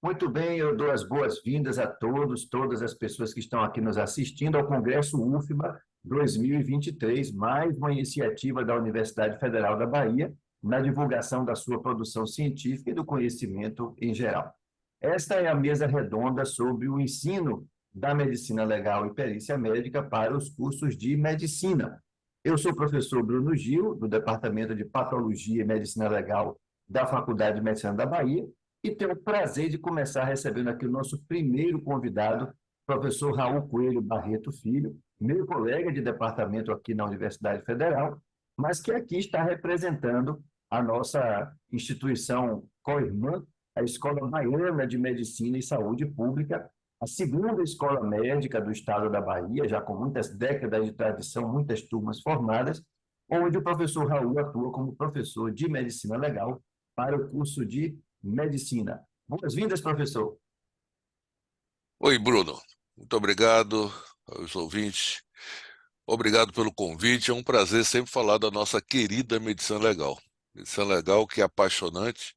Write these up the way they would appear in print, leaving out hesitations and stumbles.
Muito bem, eu dou as boas-vindas a todos, todas as pessoas que estão aqui nos assistindo ao Congresso UFBA 2023, mais uma iniciativa da Universidade Federal da Bahia na divulgação da sua produção científica e do conhecimento em geral. Esta é a mesa redonda sobre o ensino da medicina legal e perícia médica para os cursos de medicina. Eu sou o professor Bruno Gil, do Departamento de Patologia e Medicina Legal da Faculdade de Medicina da Bahia, e tenho o prazer de começar recebendo aqui o nosso primeiro convidado, professor Raul Coelho Barreto Filho, meu colega de departamento aqui na Universidade Federal, mas que aqui está representando a nossa instituição co-irmã, a Escola Baiana de Medicina e Saúde Pública, a segunda escola médica do estado da Bahia, já com muitas décadas de tradição, muitas turmas formadas, onde o professor Raul atua como professor de medicina legal para o curso de medicina. Boas-vindas, professor. Oi, Bruno. Muito obrigado aos ouvintes. Obrigado pelo convite. É um prazer sempre falar da nossa querida medicina legal. Medicina legal que é apaixonante.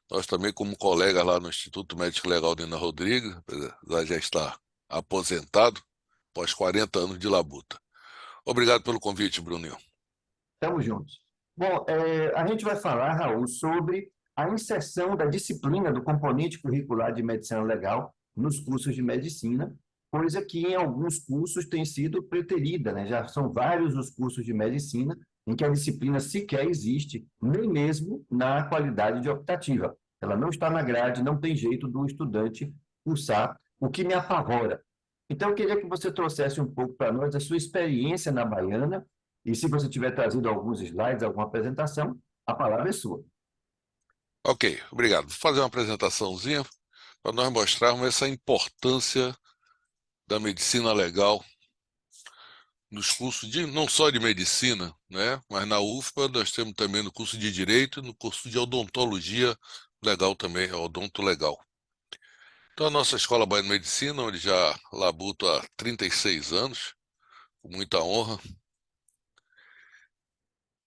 Nós também, como colegas lá no Instituto Médico Legal Nina Rodrigues, apesar de já estar aposentado, após 40 anos de labuta. Obrigado pelo convite, Bruninho. Estamos juntos. Bom, a gente vai falar, Raul, sobre a inserção da disciplina do componente curricular de medicina legal nos cursos de medicina, coisa que em alguns cursos tem sido preterida, né? Já são vários os cursos de medicina em que a disciplina sequer existe, nem mesmo na qualidade de optativa. Ela não está na grade, não tem jeito do estudante cursar, o que me apavora. Então, eu queria que você trouxesse um pouco para nós a sua experiência na Baiana e se você tiver trazido alguns slides, alguma apresentação, a palavra é sua. Ok, obrigado. Vou fazer uma apresentaçãozinha para nós mostrarmos essa importância da medicina legal nos cursos de não só de medicina, né, mas na UFPA nós temos também no curso de Direito e no curso de Odontologia legal também, é Odonto Legal. Então a nossa Escola Baiana de Medicina, onde já labuto há 36 anos, com muita honra,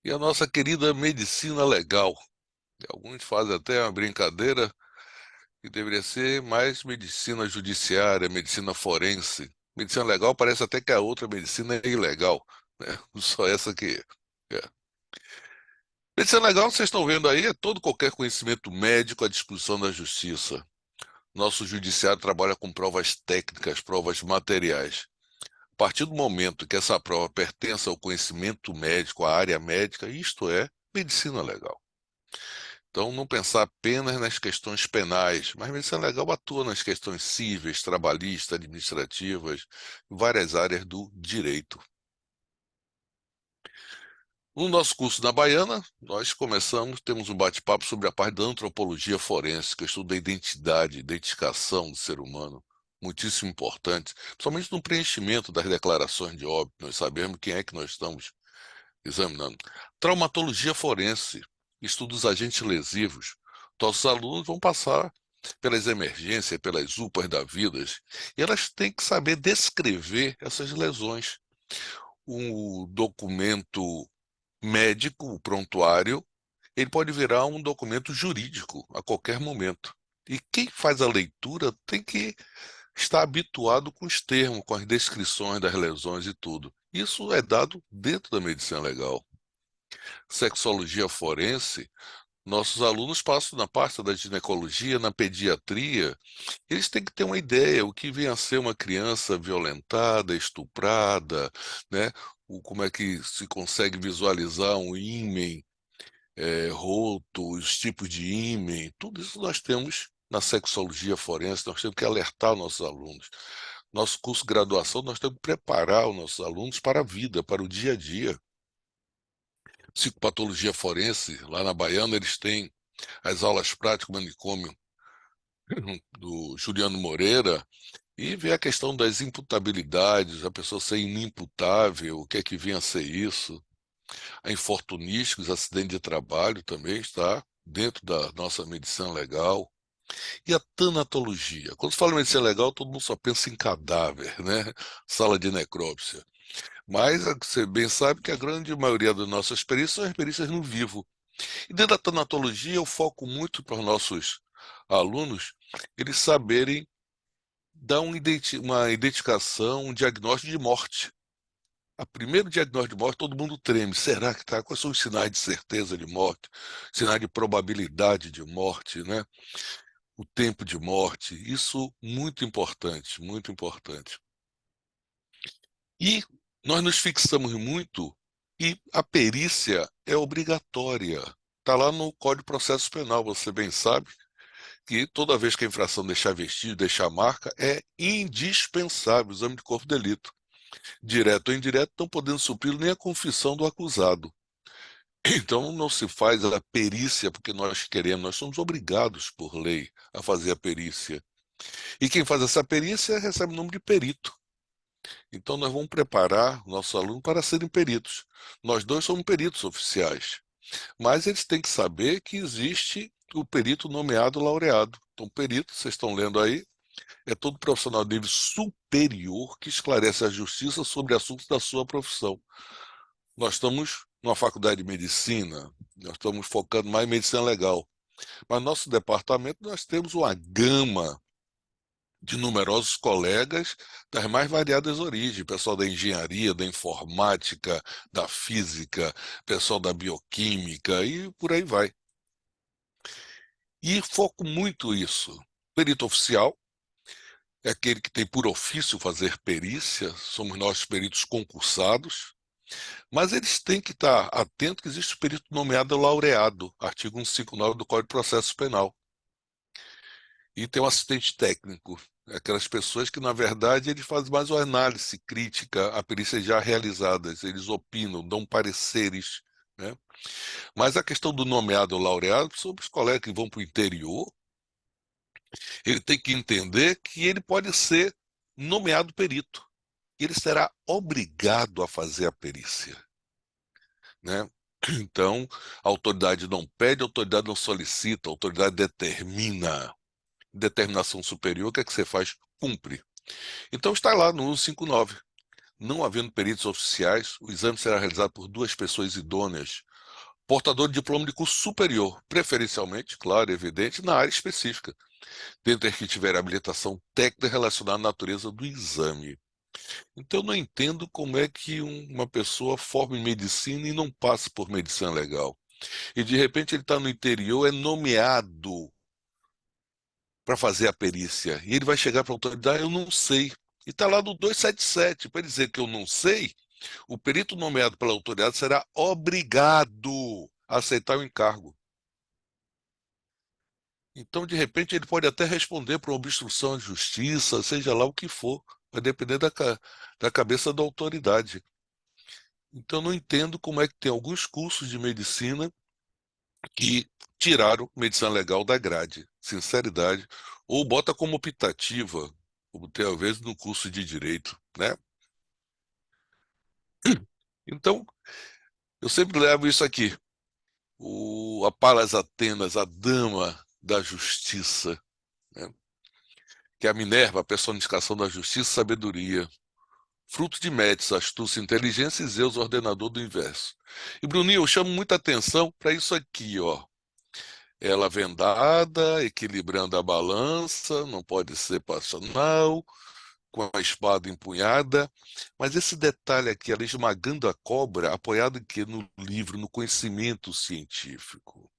e a nossa querida medicina legal. Alguns fazem até uma brincadeira que deveria ser mais medicina judiciária, medicina forense. Medicina legal parece até que a outra medicina é ilegal, né? Só essa que é. Medicina legal, vocês estão vendo aí, é todo qualquer conhecimento médico à disposição da justiça. Nosso judiciário trabalha com provas técnicas, provas materiais. A partir do momento que essa prova pertence ao conhecimento médico, à área médica, isto é medicina legal. Então, não pensar apenas nas questões penais, mas a medicina legal atua nas questões cíveis, trabalhistas, administrativas, em várias áreas do direito. No nosso curso na Baiana, nós temos um bate-papo sobre a parte da antropologia forense, que estuda a identidade, identificação do ser humano, muitíssimo importante, principalmente no preenchimento das declarações de óbito, nós sabemos quem é que nós estamos examinando. Traumatologia forense, estuda os agentes lesivos. Nossos alunos vão passar pelas emergências, pelas UPAs da vida, e elas têm que saber descrever essas lesões. O documento médico, o prontuário, ele pode virar um documento jurídico a qualquer momento. E quem faz a leitura tem que estar habituado com os termos, com as descrições das lesões e tudo. Isso é dado dentro da medicina legal. Sexologia forense, nossos alunos passam na parte da ginecologia, na pediatria, eles têm que ter uma ideia, o que vem a ser uma criança violentada, estuprada, né? Como é que se consegue visualizar um ímen roto, os tipos de ímen, tudo isso nós temos na sexologia forense, nós temos que alertar nossos alunos. Nosso curso de graduação, nós temos que preparar os nossos alunos para a vida, para o dia a dia. Psicopatologia forense, lá na Baiana, eles têm as aulas práticas do manicômio do Juliano Moreira, e ver a questão das imputabilidades, a pessoa ser inimputável, o que é que vem a ser isso. A infortunísticos, acidente de trabalho também está dentro da nossa medicina legal. E a tanatologia. Quando se fala em medicina legal, todo mundo só pensa em cadáver, né? Sala de necrópsia. Mas você bem sabe que a grande maioria das nossas perícias são as perícias no vivo. E dentro da tanatologia eu foco muito para os nossos alunos eles saberem dar uma identificação, um diagnóstico de morte. A primeiro diagnóstico de morte, todo mundo treme. Será que tá? Quais são os sinais de certeza de morte? Sinais de probabilidade de morte, né? O tempo de morte. Isso muito importante, muito importante. E nós nos fixamos muito que a perícia é obrigatória. Está lá no Código de Processo Penal, você bem sabe que toda vez que a infração deixar vestígio, deixar marca, é indispensável o exame de corpo de delito. Direto ou indireto, não podendo suprir nem a confissão do acusado. Então não se faz a perícia porque nós queremos, nós somos obrigados por lei a fazer a perícia. E quem faz essa perícia recebe o nome de perito. Então nós vamos preparar nossos alunos para serem peritos. Nós dois somos peritos oficiais, mas eles têm que saber que existe o perito nomeado laureado. Então, perito, vocês estão lendo aí, é todo profissional de nível superior que esclarece a justiça sobre assuntos da sua profissão. Nós estamos numa faculdade de medicina, nós estamos focando mais em medicina legal, mas no nosso departamento nós temos uma gama de numerosos colegas das mais variadas origens, pessoal da engenharia, da informática, da física, pessoal da bioquímica e por aí vai. E foco muito isso. Perito oficial é aquele que tem por ofício fazer perícia, somos nós peritos concursados, mas eles têm que estar atentos que existe o perito nomeado laureado, artigo 159 do Código de Processo Penal. E tem um assistente técnico, aquelas pessoas que, na verdade, eles fazem mais uma análise crítica a perícias já realizadas, eles opinam, dão pareceres, né? Mas a questão do nomeado laureado, sobre os colegas que vão para o interior, ele tem que entender que ele pode ser nomeado perito. Ele será obrigado a fazer a perícia, né? Então, a autoridade não pede, a autoridade não solicita, a autoridade determina. Determinação superior, o que é que você faz? Cumpre. Então está lá no 159. Não havendo peritos oficiais, o exame será realizado por duas pessoas idôneas, portador de diploma de curso superior, preferencialmente, claro, evidente, na área específica, dentre as que tiver habilitação técnica relacionada à natureza do exame. Então eu não entendo como é que uma pessoa forma em medicina e não passa por medicina legal. E de repente ele está no interior, é nomeado para fazer a perícia. E ele vai chegar para a autoridade, eu não sei. E está lá no 277, para dizer que eu não sei, o perito nomeado pela autoridade será obrigado a aceitar o encargo. Então, de repente, ele pode até responder por obstrução à justiça, seja lá o que for, vai depender da cabeça da autoridade. Então, não entendo como é que tem alguns cursos de medicina que tiraram medicina legal da grade, sinceridade, ou bota como optativa, como tem às vezes no curso de direito, né? Então, eu sempre levo isso aqui, a Palas Atenas, a dama da justiça, né? Que é a Minerva, a personificação da justiça e sabedoria, fruto de Métis, astúcia, inteligência e Zeus, ordenador do universo. E Bruninho, eu chamo muita atenção para isso aqui, ó. Ela vendada, equilibrando a balança, não pode ser passional, com a espada empunhada. Mas esse detalhe aqui, ela esmagando a cobra, apoiado em quê? No livro, no conhecimento científico.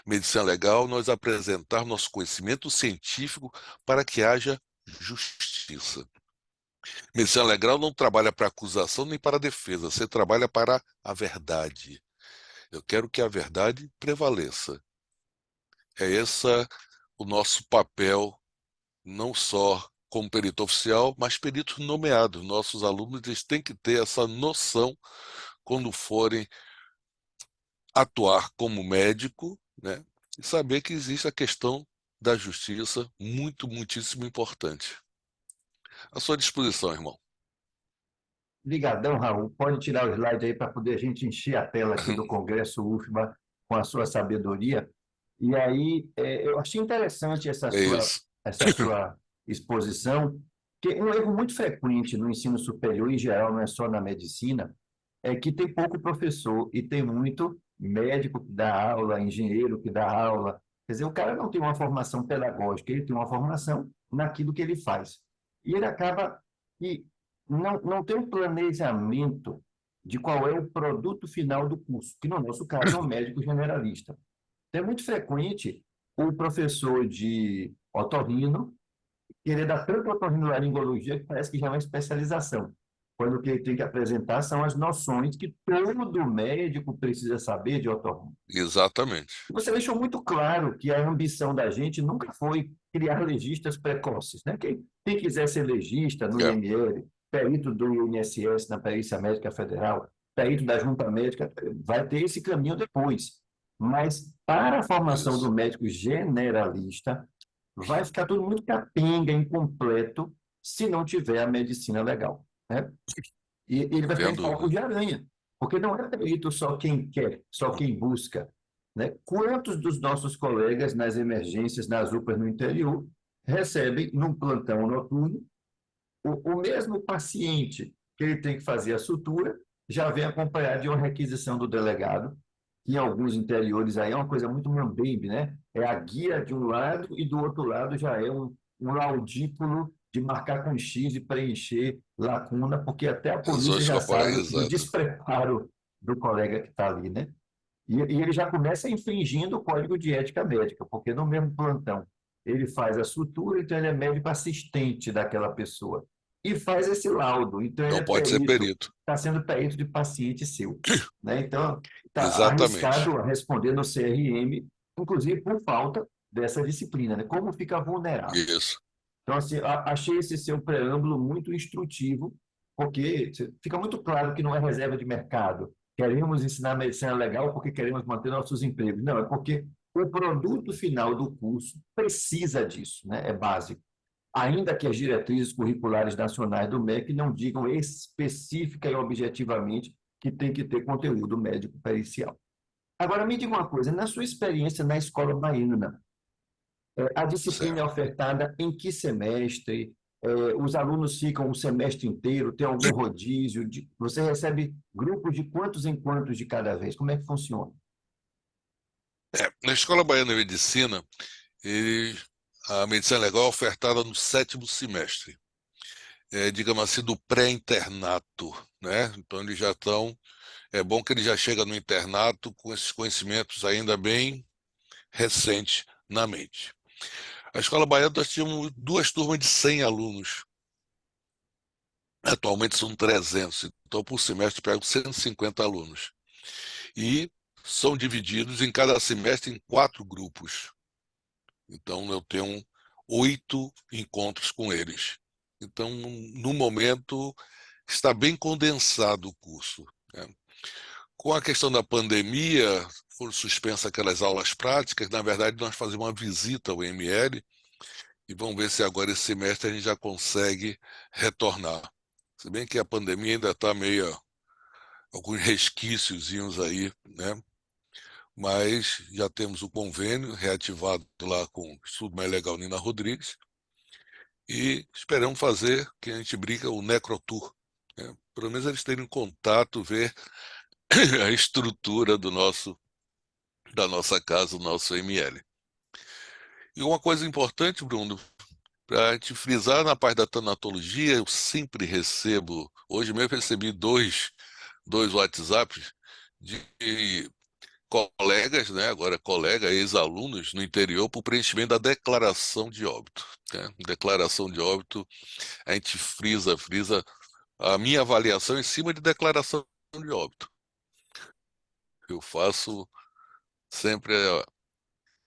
Medicina legal, nós apresentar nosso conhecimento científico para que haja justiça. Medicina legal não trabalha para acusação nem para defesa, você trabalha para a verdade. Eu quero que a verdade prevaleça. É esse o nosso papel, não só como perito oficial, mas perito nomeado. Nossos alunos eles têm que ter essa noção quando forem atuar como médico, né? E saber que existe a questão da justiça, muito, muitíssimo importante. À sua disposição, irmão. Obrigadão, Raul. Pode tirar o slide aí para poder a gente encher a tela aqui do Congresso UFBA com a sua sabedoria. E aí, eu achei interessante É isso. essa sua exposição, que um erro muito frequente no ensino superior, em geral, não é só na medicina, é que tem pouco professor e tem muito médico que dá aula, engenheiro que dá aula, Quer dizer, o cara não tem uma formação pedagógica, ele tem uma formação naquilo que ele faz. E ele acaba que não tem um planejamento de qual é o produto final do curso, que no nosso caso é um médico generalista. Então, é muito frequente o professor de otorrino querer dar tanto otorrinolaringologia que parece que já é uma especialização. Quando o que ele tem que apresentar são as noções que todo médico precisa saber de otorrino. Exatamente. Você deixou muito claro que a ambição da gente nunca foi criar legistas precoces, né? Quem quiser ser legista no É, IML, perito do INSS na Perícia Médica Federal, perito da Junta Médica, vai ter esse caminho depois. Mas para a formação do isso. médico generalista, vai ficar tudo muito capenga, incompleto, se não tiver a medicina legal, né? E ele vai ficar Sem em palco dúvida. de aranha, porque não é perito só quem quer, só quem busca, né? Quantos dos nossos colegas nas emergências, nas UPAs no interior, recebem, num plantão noturno, o mesmo paciente que ele tem que fazer a sutura, já vem acompanhado de uma requisição do delegado, que em alguns interiores aí é uma coisa muito mambembe, né? É a guia de um lado e do outro lado já é um laudículo de marcar com X e preencher lacuna, porque até a polícia Exames já corporais, sabe do exato. despreparo do colega que está ali, né? E ele já começa infringindo o código de ética médica, porque no mesmo plantão ele faz a sutura, então ele é médico assistente daquela pessoa. E faz esse laudo, então ele Não é pode ser perito, perito. está sendo perito de paciente seu. Né? Então, está Exatamente. arriscado a responder no CRM, inclusive por falta dessa disciplina, né? Como fica vulnerável. Isso. Então, assim, achei esse seu preâmbulo muito instrutivo, porque fica muito claro que não é reserva de mercado. Queremos ensinar medicina legal porque queremos manter nossos empregos. Não, é porque o produto final do curso precisa disso, né? É básico. Ainda que as diretrizes curriculares nacionais do MEC não digam específica e objetivamente que tem que ter conteúdo médico pericial. Agora, me diga uma coisa, na sua experiência na escola baiana, a disciplina é Certo. ofertada em que semestre? Os alunos ficam o semestre inteiro? Tem algum rodízio? Você recebe grupos de quantos em quantos de cada vez? Como é que funciona? Na Escola Baiana de Medicina, ele- a medicina legal é ofertada no sétimo semestre, digamos assim, do pré-internato, né? Então eles já estão. É bom que ele já chega no internato com esses conhecimentos ainda bem recentes na mente. A Escola Baiana nós tínhamos duas turmas de 100 alunos. Atualmente são 300. Então, por semestre, pego 150 alunos. E são divididos em cada semestre em 4 grupos. Então, eu tenho 8 encontros com eles. Então, no momento, está bem condensado o curso, né? Com a questão da pandemia, foram suspensas aquelas aulas práticas. Na verdade, nós fazemos uma visita ao ML e vamos ver se agora esse semestre a gente já consegue retornar. Se bem que a pandemia ainda está meio, alguns resquíciozinhos aí, né? Mas já temos o convênio reativado lá com o Estudo Mais Legal Nina Rodrigues e esperamos fazer, que a gente brinca, o Necrotour, né? Pelo menos eles terem contato, ver a estrutura da nossa casa, do nosso ML. E uma coisa importante, Bruno, para a gente frisar na parte da tanatologia, eu sempre recebo, hoje mesmo recebi dois WhatsApps de colegas, né, agora colega, ex-alunos no interior, para o preenchimento da declaração de óbito, né? Declaração de óbito, a gente frisa a minha avaliação em cima de declaração de óbito. Eu faço sempre,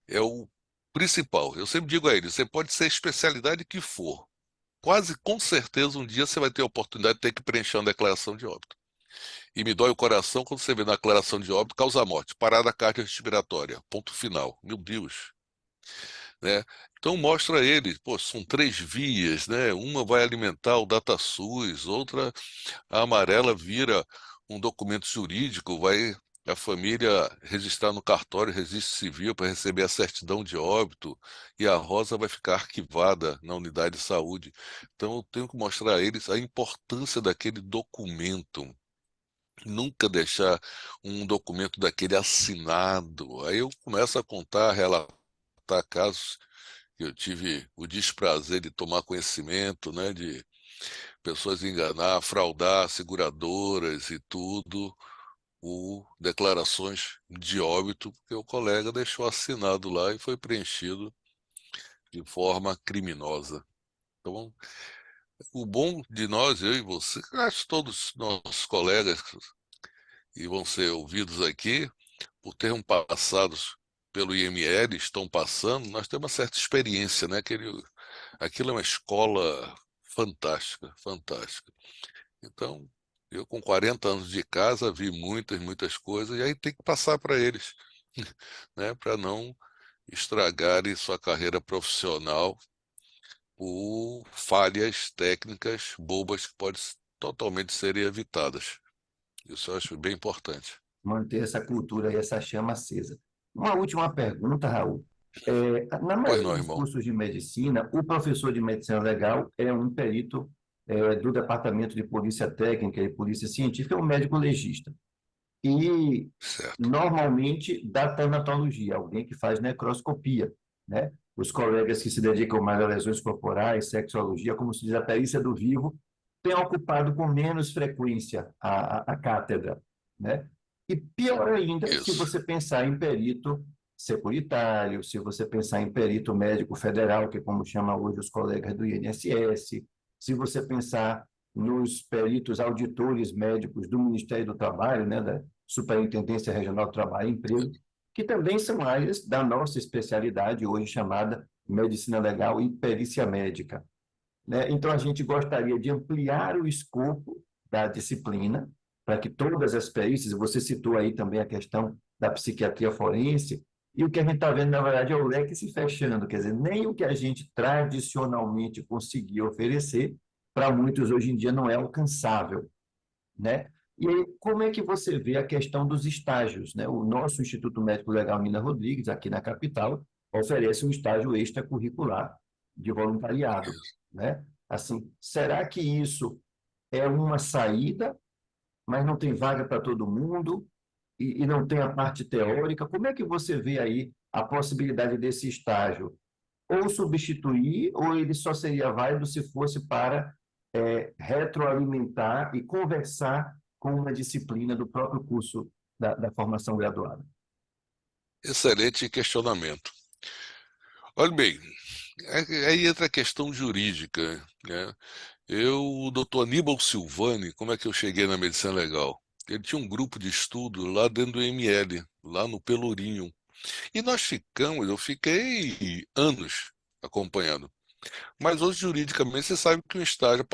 é o principal. Eu sempre digo a eles, você pode ser a especialidade que for. Quase com certeza um dia você vai ter a oportunidade de ter que preencher uma declaração de óbito. E me dói o coração quando você vê na declaração de óbito causa morte, parada cardiorrespiratória, ponto final. Meu Deus, né? Então mostra a ele, pô, são 3 vias, né? Uma vai alimentar o DataSUS, outra a amarela vira um documento jurídico, vai a família registrar no cartório registro civil para receber a certidão de óbito e a rosa vai ficar arquivada na unidade de saúde. Então eu tenho que mostrar a eles a importância daquele documento. Nunca deixar um documento daquele assinado. Aí eu começo a contar relatar casos que eu tive o desprazer de tomar conhecimento, né, de pessoas enganar, fraudar seguradoras e tudo, por declarações de óbito, porque o colega deixou assinado lá e foi preenchido de forma criminosa. Então, o bom de nós, eu e você, acho que todos nossos colegas que vão ser ouvidos aqui, por terem passado pelo IML, estão passando, nós temos uma certa experiência, né? Aquilo é uma escola fantástica, fantástica. Então, eu com 40 anos de casa vi muitas, muitas coisas, e aí tem que passar para eles, né? Para não estragarem sua carreira profissional por falhas técnicas bobas que podem totalmente serem evitadas. Isso eu acho bem importante. Manter essa cultura e essa chama acesa. Uma última pergunta, Raul. Na Pois maioria não, dos irmão. cursos de medicina, o professor de medicina legal é um perito do Departamento de Polícia Técnica e Polícia Científica, é um médico legista. E, Certo. normalmente, da tanatologia, alguém que faz necroscopia, né? Os colegas que se dedicam mais a lesões corporais, sexologia, como se diz, a perícia do vivo, têm ocupado com menos frequência a cátedra, né? E pior ainda, se Isso. você pensar em perito securitário, se você pensar em perito médico federal, que é como chama hoje os colegas do INSS, se você pensar nos peritos auditores médicos do Ministério do Trabalho, né, da Superintendência Regional do Trabalho e Emprego, que também são áreas da nossa especialidade, hoje chamada Medicina Legal e Perícia Médica, né? Então, a gente gostaria de ampliar o escopo da disciplina, para que todas as perícias, você citou aí também a questão da psiquiatria forense, e o que a gente está vendo, na verdade, é o leque se fechando, quer dizer, nem o que a gente tradicionalmente conseguia oferecer, para muitos hoje em dia não é alcançável, né? E aí, como é que você vê a questão dos estágios, né? O nosso Instituto Médico Legal Nina Rodrigues, aqui na capital, oferece um estágio extracurricular de voluntariado, né? Assim, será que isso é uma saída, mas não tem vaga para todo mundo e não tem a parte teórica? Como é que você vê aí a possibilidade desse estágio? Ou substituir, ou ele só seria válido se fosse para retroalimentar e conversar com uma disciplina do próprio curso da formação graduada. Excelente questionamento. Olha bem, aí entra a questão jurídica, né? O doutor Aníbal Silvani, como é que eu cheguei na medicina legal? Ele tinha um grupo de estudo lá dentro do ML, lá no Pelourinho. E eu fiquei anos acompanhando. Mas hoje, juridicamente, você sabe que um estágio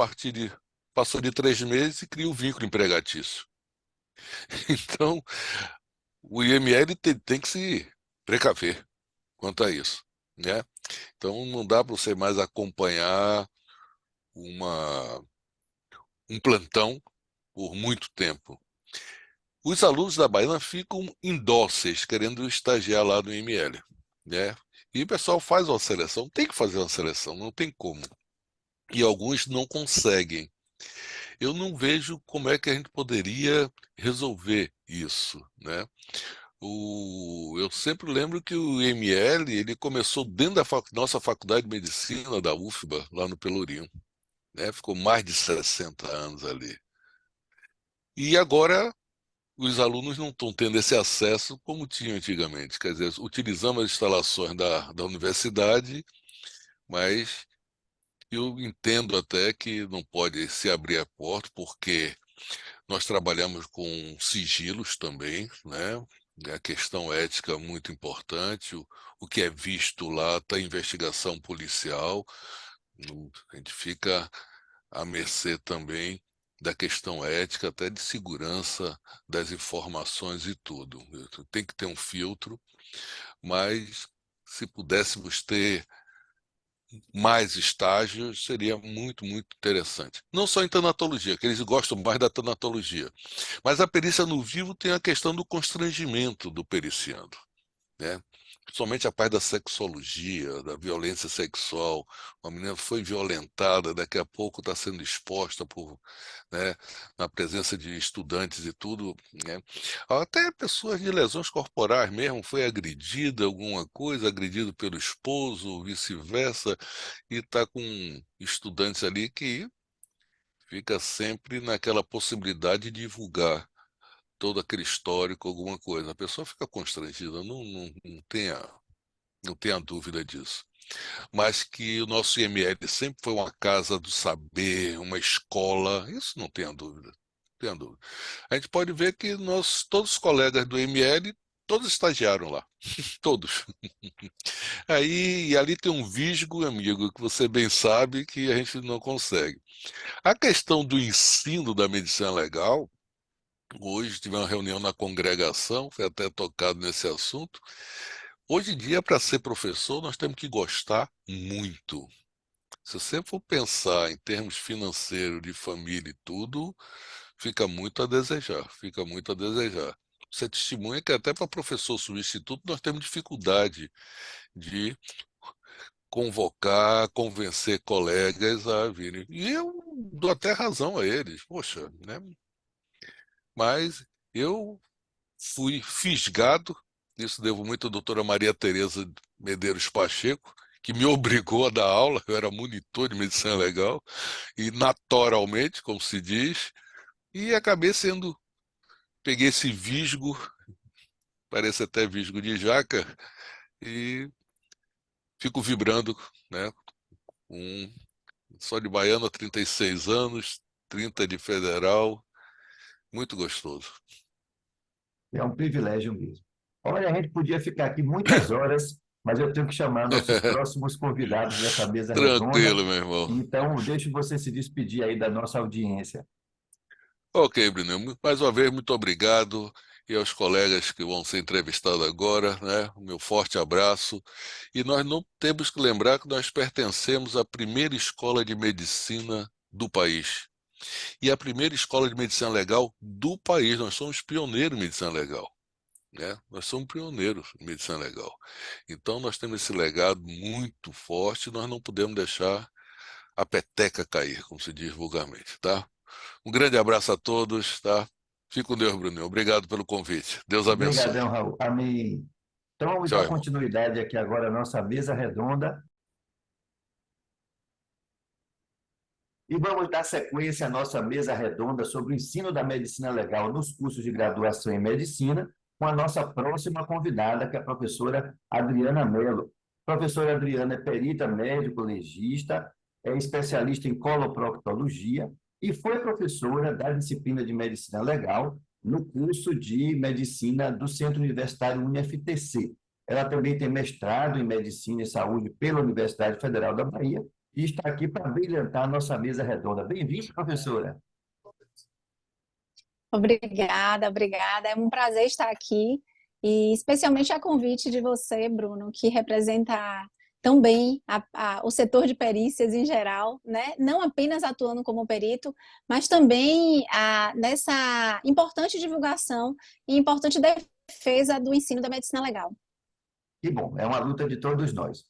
passou de 3 meses e cria o vínculo empregatício. Então, o IML tem que se precaver quanto a isso, né? Então, não dá para você mais acompanhar uma, um plantão por muito tempo. Os alunos da Baiana ficam indóceis, querendo estagiar lá no IML, né? E o pessoal faz uma seleção, tem que fazer uma seleção, não tem como. E alguns não conseguem. Eu não vejo como é que a gente poderia resolver isso, né? Eu sempre lembro que o IML ele começou dentro da nossa faculdade de medicina da UFBA, lá no Pelourinho, né? Ficou mais de 60 anos ali. E agora os alunos não estão tendo esse acesso como tinham antigamente. Quer dizer, utilizamos as instalações da universidade, mas eu entendo até que não pode se abrir a porta, porque nós trabalhamos com sigilos também, né? A questão ética é muito importante. O que é visto lá está em investigação policial. A gente fica à mercê também da questão ética, até de segurança das informações e tudo. Tem que ter um filtro, mas se pudéssemos ter mais estágios, seria muito, muito interessante. Não só em tanatologia, que eles gostam mais da tanatologia, mas a perícia no vivo tem a questão do constrangimento do periciando, né? Principalmente a parte da sexologia, da violência sexual. Uma menina foi violentada, daqui a pouco está sendo exposta por, né, na presença de estudantes e tudo, né? Até pessoas de lesões corporais mesmo, foi agredida, alguma coisa, agredido pelo esposo, vice-versa, e está com estudantes ali que fica sempre naquela possibilidade de divulgar todo aquele histórico, alguma coisa. A pessoa fica constrangida, não tenha dúvida disso. Mas que o nosso IML sempre foi uma casa do saber, uma escola, isso não tenha dúvida. Não tenha dúvida. A gente pode ver que todos os colegas do IML, todos estagiaram lá, todos. Aí, e ali tem um visgo, amigo, que você bem sabe que a gente não consegue. A questão do ensino da medicina legal, hoje tive uma reunião na congregação, foi até tocado nesse assunto. Hoje em dia, para ser professor, nós temos que gostar muito. Se você for pensar em termos financeiros, de família e tudo, fica muito a desejar, fica muito a desejar. Você testemunha que até para professor substituto nós temos dificuldade de convocar, convencer colegas a virem. E eu dou até razão a eles, poxa, né? Mas eu fui fisgado, isso devo muito à doutora Maria Tereza Medeiros Pacheco, que me obrigou a dar aula, eu era monitor de medicina legal, e naturalmente, como se diz, e acabei peguei esse visgo, parece até visgo de jaca, e fico vibrando, né, com só de baiano há 36 anos, 30 de federal, muito gostoso. É um privilégio mesmo. Olha, a gente podia ficar aqui muitas horas, mas eu tenho que chamar nossos próximos convidados dessa mesa redonda. Tranquilo, meu irmão. Então, deixe você se despedir aí da nossa audiência. Ok, Bruno, mais uma vez, muito obrigado. E aos colegas que vão ser entrevistados agora, né? O meu forte abraço. E nós não temos que lembrar que nós pertencemos à primeira escola de medicina do país. E a primeira escola de medicina legal do país. Nós somos pioneiros em medicina legal, né? Nós somos pioneiros em medicina legal. Então nós temos esse legado muito forte e nós não podemos deixar a peteca cair, como se diz vulgarmente, tá? Um grande abraço a todos, tá? Fique com Deus, Bruno. Obrigado pelo convite. Deus abençoe. Obrigadão, Raul. Amém. Então, vamos Tchau, dar irmão. continuidade aqui agora à nossa mesa redonda e vamos dar sequência à nossa mesa redonda sobre o ensino da medicina legal nos cursos de graduação em medicina, com a nossa próxima convidada, que é a professora Adriana Mello. A professora Adriana é perita médico-legista, é especialista em coloproctologia e foi professora da disciplina de medicina legal no curso de medicina do Centro Universitário UniFTC. Ela também tem mestrado em medicina e saúde pela Universidade Federal da Bahia e está aqui para brilhantar a nossa mesa redonda. Bem-vinda, professora. Obrigada, obrigada. É um prazer estar aqui e especialmente a convite de você, Bruno, que representa tão bem o setor de perícias em geral, né? Não apenas atuando como perito, mas também nessa importante divulgação e importante defesa do ensino da medicina legal. Que bom, é uma luta de todos nós.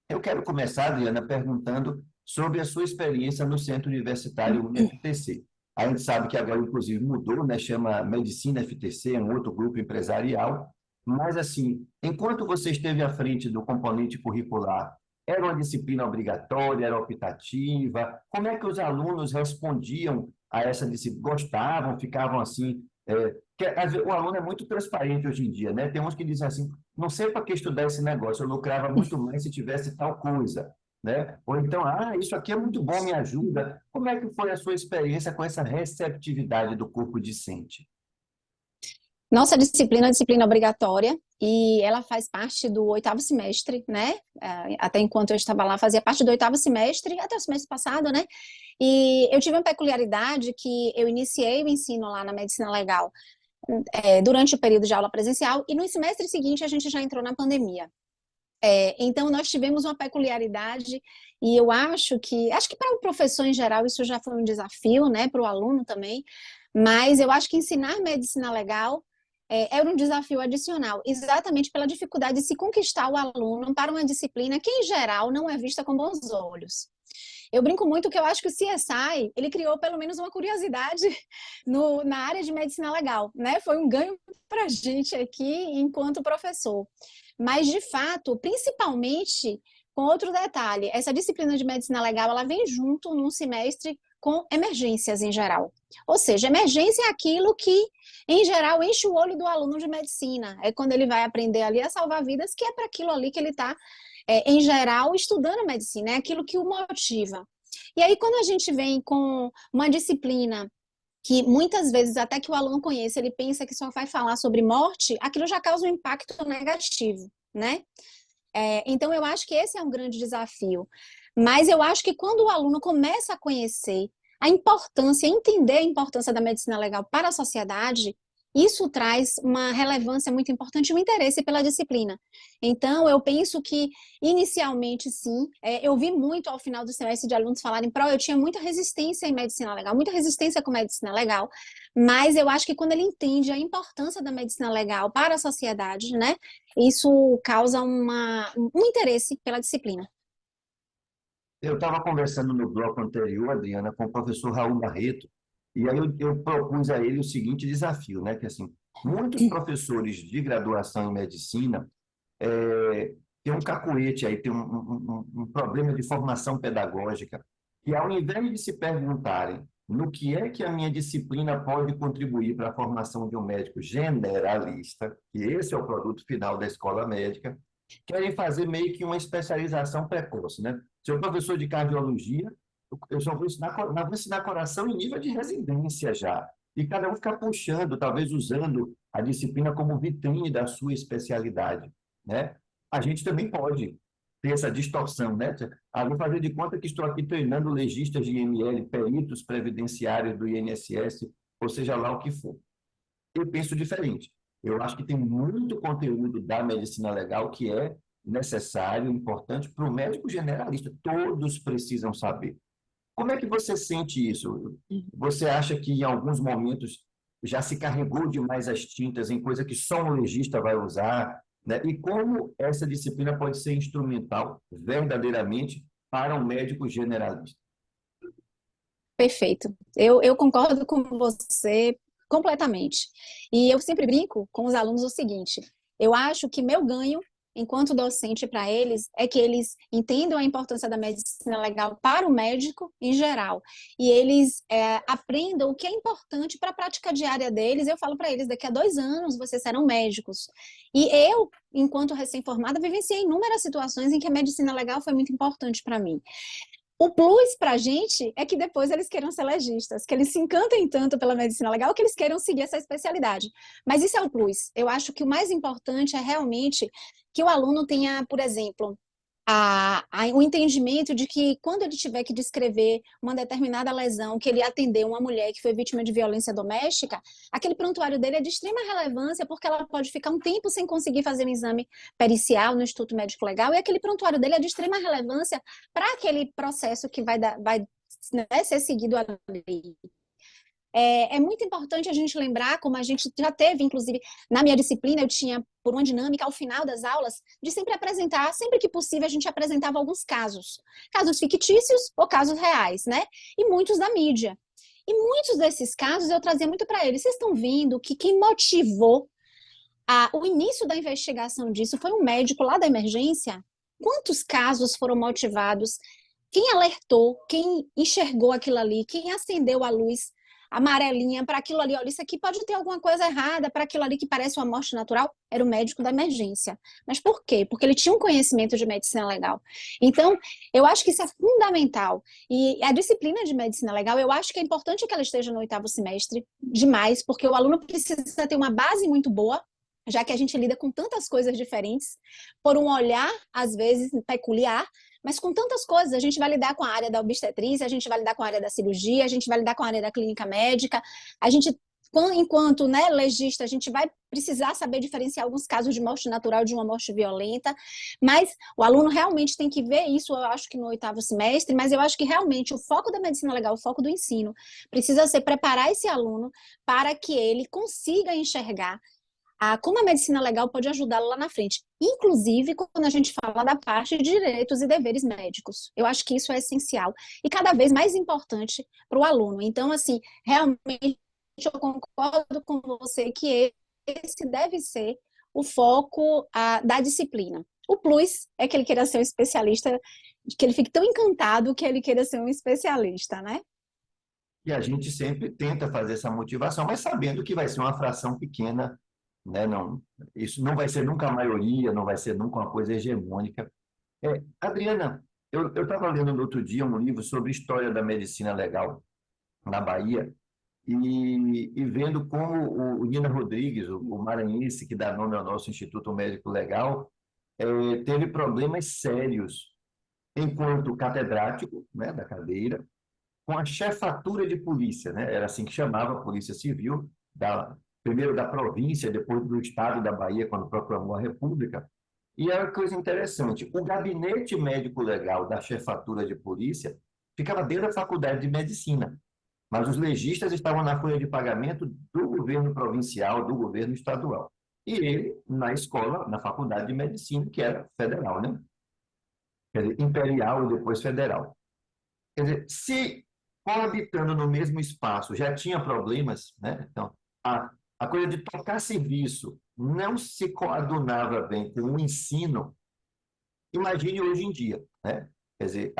Eu quero começar, Adriana, perguntando sobre a sua experiência no Centro Universitário UniFTC. A gente sabe que agora, inclusive, mudou, né? Chama Medicina FTC, é um outro grupo empresarial. Mas, assim, enquanto você esteve à frente do componente curricular, era uma disciplina obrigatória, era optativa? Como é que os alunos respondiam a essa disciplina? Gostavam, ficavam assim? O aluno é muito transparente hoje em dia, né? Tem uns que dizem assim, não sei para que estudar esse negócio, eu lucrava muito mais se tivesse tal coisa, né? Ou então, isso aqui é muito bom, me ajuda. Como é que foi a sua experiência com essa receptividade do corpo discente? Nossa disciplina é uma disciplina obrigatória e ela faz parte do 8º semestre, né? Até enquanto eu estava lá, fazia parte do 8º semestre, até o semestre passado, né? E eu tive uma peculiaridade que eu iniciei o ensino lá na medicina legal durante o período de aula presencial e no semestre seguinte a gente já entrou na pandemia. Então nós tivemos uma peculiaridade e eu acho que para o professor em geral isso já foi um desafio, né? Para o aluno também, mas eu acho que ensinar medicina legal era um desafio adicional, exatamente pela dificuldade de se conquistar o aluno para uma disciplina que, em geral, não é vista com bons olhos. Eu brinco muito que eu acho que o CSI, ele criou pelo menos uma curiosidade na área de medicina legal, né? Foi um ganho para a gente aqui enquanto professor. Mas, de fato, principalmente, com outro detalhe, essa disciplina de medicina legal, ela vem junto num semestre com emergências em geral. Ou seja, emergência é aquilo que, em geral, enche o olho do aluno de medicina. É quando ele vai aprender ali a salvar vidas, que é para aquilo ali que ele está, em geral, estudando medicina, é aquilo que o motiva. E aí, quando a gente vem com uma disciplina que muitas vezes, até que o aluno conheça, ele pensa que só vai falar sobre morte, aquilo já causa um impacto negativo, né? Então, eu acho que esse é um grande desafio. Mas eu acho que quando o aluno começa a conhecer a importância, entender a importância da medicina legal para a sociedade, isso traz uma relevância muito importante e um interesse pela disciplina. Então, eu penso que, inicialmente, sim, eu vi muito ao final do semestre de alunos falarem, eu tinha muita resistência em medicina legal, muita resistência com medicina legal, mas eu acho que quando ele entende a importância da medicina legal para a sociedade, né, isso causa um interesse pela disciplina. Eu estava conversando no bloco anterior, Adriana, com o professor Raul Barreto, e aí eu propus a ele o seguinte desafio, né? Que assim, muitos professores de graduação em medicina têm um cacuete aí, tem um problema de formação pedagógica, que ao invés de se perguntarem no que é que a minha disciplina pode contribuir para a formação de um médico generalista, que esse é o produto final da escola médica, querem fazer meio que uma especialização precoce, né? Se eu professor de cardiologia, eu só vou ensinar coração em nível de residência já. E cada um ficar puxando, talvez usando a disciplina como vitrine da sua especialidade, né? A gente também pode ter essa distorção, né? Vou fazer de conta que estou aqui treinando legistas de IML, peritos previdenciários do INSS, ou seja lá o que for. Eu penso diferente. Eu acho que tem muito conteúdo da medicina legal que é necessário, importante para o médico generalista. Todos precisam saber. Como é que você sente isso? Você acha que em alguns momentos já se carregou demais as tintas em coisa que só um legista vai usar, né? E como essa disciplina pode ser instrumental verdadeiramente para um médico generalista? Perfeito. Eu concordo com você completamente. E eu sempre brinco com os alunos o seguinte: eu acho que meu ganho, enquanto docente para eles, é que eles entendam a importância da medicina legal para o médico em geral. E eles aprendam o que é importante para a prática diária deles. Eu falo para eles: daqui a 2 anos vocês serão médicos. E eu, enquanto recém-formada, vivenciei inúmeras situações em que a medicina legal foi muito importante para mim. O plus para a gente é que depois eles queiram ser legistas, que eles se encantem tanto pela medicina legal que eles queiram seguir essa especialidade. Mas isso é o plus. Eu acho que o mais importante é realmente que o aluno tenha, por exemplo, o entendimento de que quando ele tiver que descrever uma determinada lesão, que ele atendeu uma mulher que foi vítima de violência doméstica, aquele prontuário dele é de extrema relevância porque ela pode ficar um tempo sem conseguir fazer um exame pericial no Instituto Médico Legal, e aquele prontuário dele é de extrema relevância para aquele processo que vai né, ser seguido ali. É muito importante a gente lembrar, como a gente já teve, inclusive, na minha disciplina, eu tinha, por uma dinâmica, ao final das aulas, de sempre apresentar, sempre que possível, a gente apresentava alguns casos fictícios ou casos reais, né? E muitos da mídia. E muitos desses casos eu trazia muito para eles. Vocês estão vendo que quem motivou o início da investigação disso foi um médico lá da emergência? Quantos casos foram motivados? Quem alertou? Quem enxergou aquilo ali? Quem acendeu a luz amarelinha para aquilo ali? Olha, isso aqui pode ter alguma coisa errada, para aquilo ali que parece uma morte natural? Era o médico da emergência. Mas por quê? Porque ele tinha um conhecimento de medicina legal. Então, eu acho que isso é fundamental. E a disciplina de medicina legal, eu acho que é importante que ela esteja no 8º semestre, demais, porque o aluno precisa ter uma base muito boa, já que a gente lida com tantas coisas diferentes, por um olhar, às vezes, peculiar, mas com tantas coisas. A gente vai lidar com a área da obstetrícia, a gente vai lidar com a área da cirurgia, a gente vai lidar com a área da clínica médica, a gente, enquanto legista, a gente vai precisar saber diferenciar alguns casos de morte natural de uma morte violenta, mas o aluno realmente tem que ver isso, eu acho que no 8º semestre, mas eu acho que realmente o foco da medicina legal, o foco do ensino, precisa ser preparar esse aluno para que ele consiga enxergar como a medicina legal pode ajudá-lo lá na frente, inclusive quando a gente fala da parte de direitos e deveres médicos. Eu acho que isso é essencial e cada vez mais importante para o aluno. Então, assim, realmente eu concordo com você que esse deve ser o foco da disciplina. O plus é que ele queira ser um especialista, que ele fique tão encantado que ele queira ser um especialista, né? E a gente sempre tenta fazer essa motivação, mas sabendo que vai ser uma fração pequena, né? Não, isso não vai ser nunca a maioria, não vai ser nunca uma coisa hegemônica. Adriana, eu estava lendo no outro dia um livro sobre história da medicina legal na Bahia e vendo como o Nina Rodrigues, o maranhense que dá nome ao nosso Instituto Médico Legal, teve problemas sérios enquanto catedrático, né, da cadeira, com a chefatura de polícia, né? Era assim que chamava a Polícia Civil, primeiro da província, depois do estado da Bahia, quando proclamou a República. E era uma coisa interessante, o gabinete médico-legal da chefatura de polícia ficava dentro da faculdade de medicina, mas os legistas estavam na folha de pagamento do governo provincial, do governo estadual. E ele na escola, na faculdade de medicina, que era federal, né? Quer dizer, imperial e depois federal. Quer dizer, se coabitando no mesmo espaço já tinha problemas, né? Então, a coisa de tocar serviço não se coadunava bem com o ensino, imagine hoje em dia, né? Quer dizer,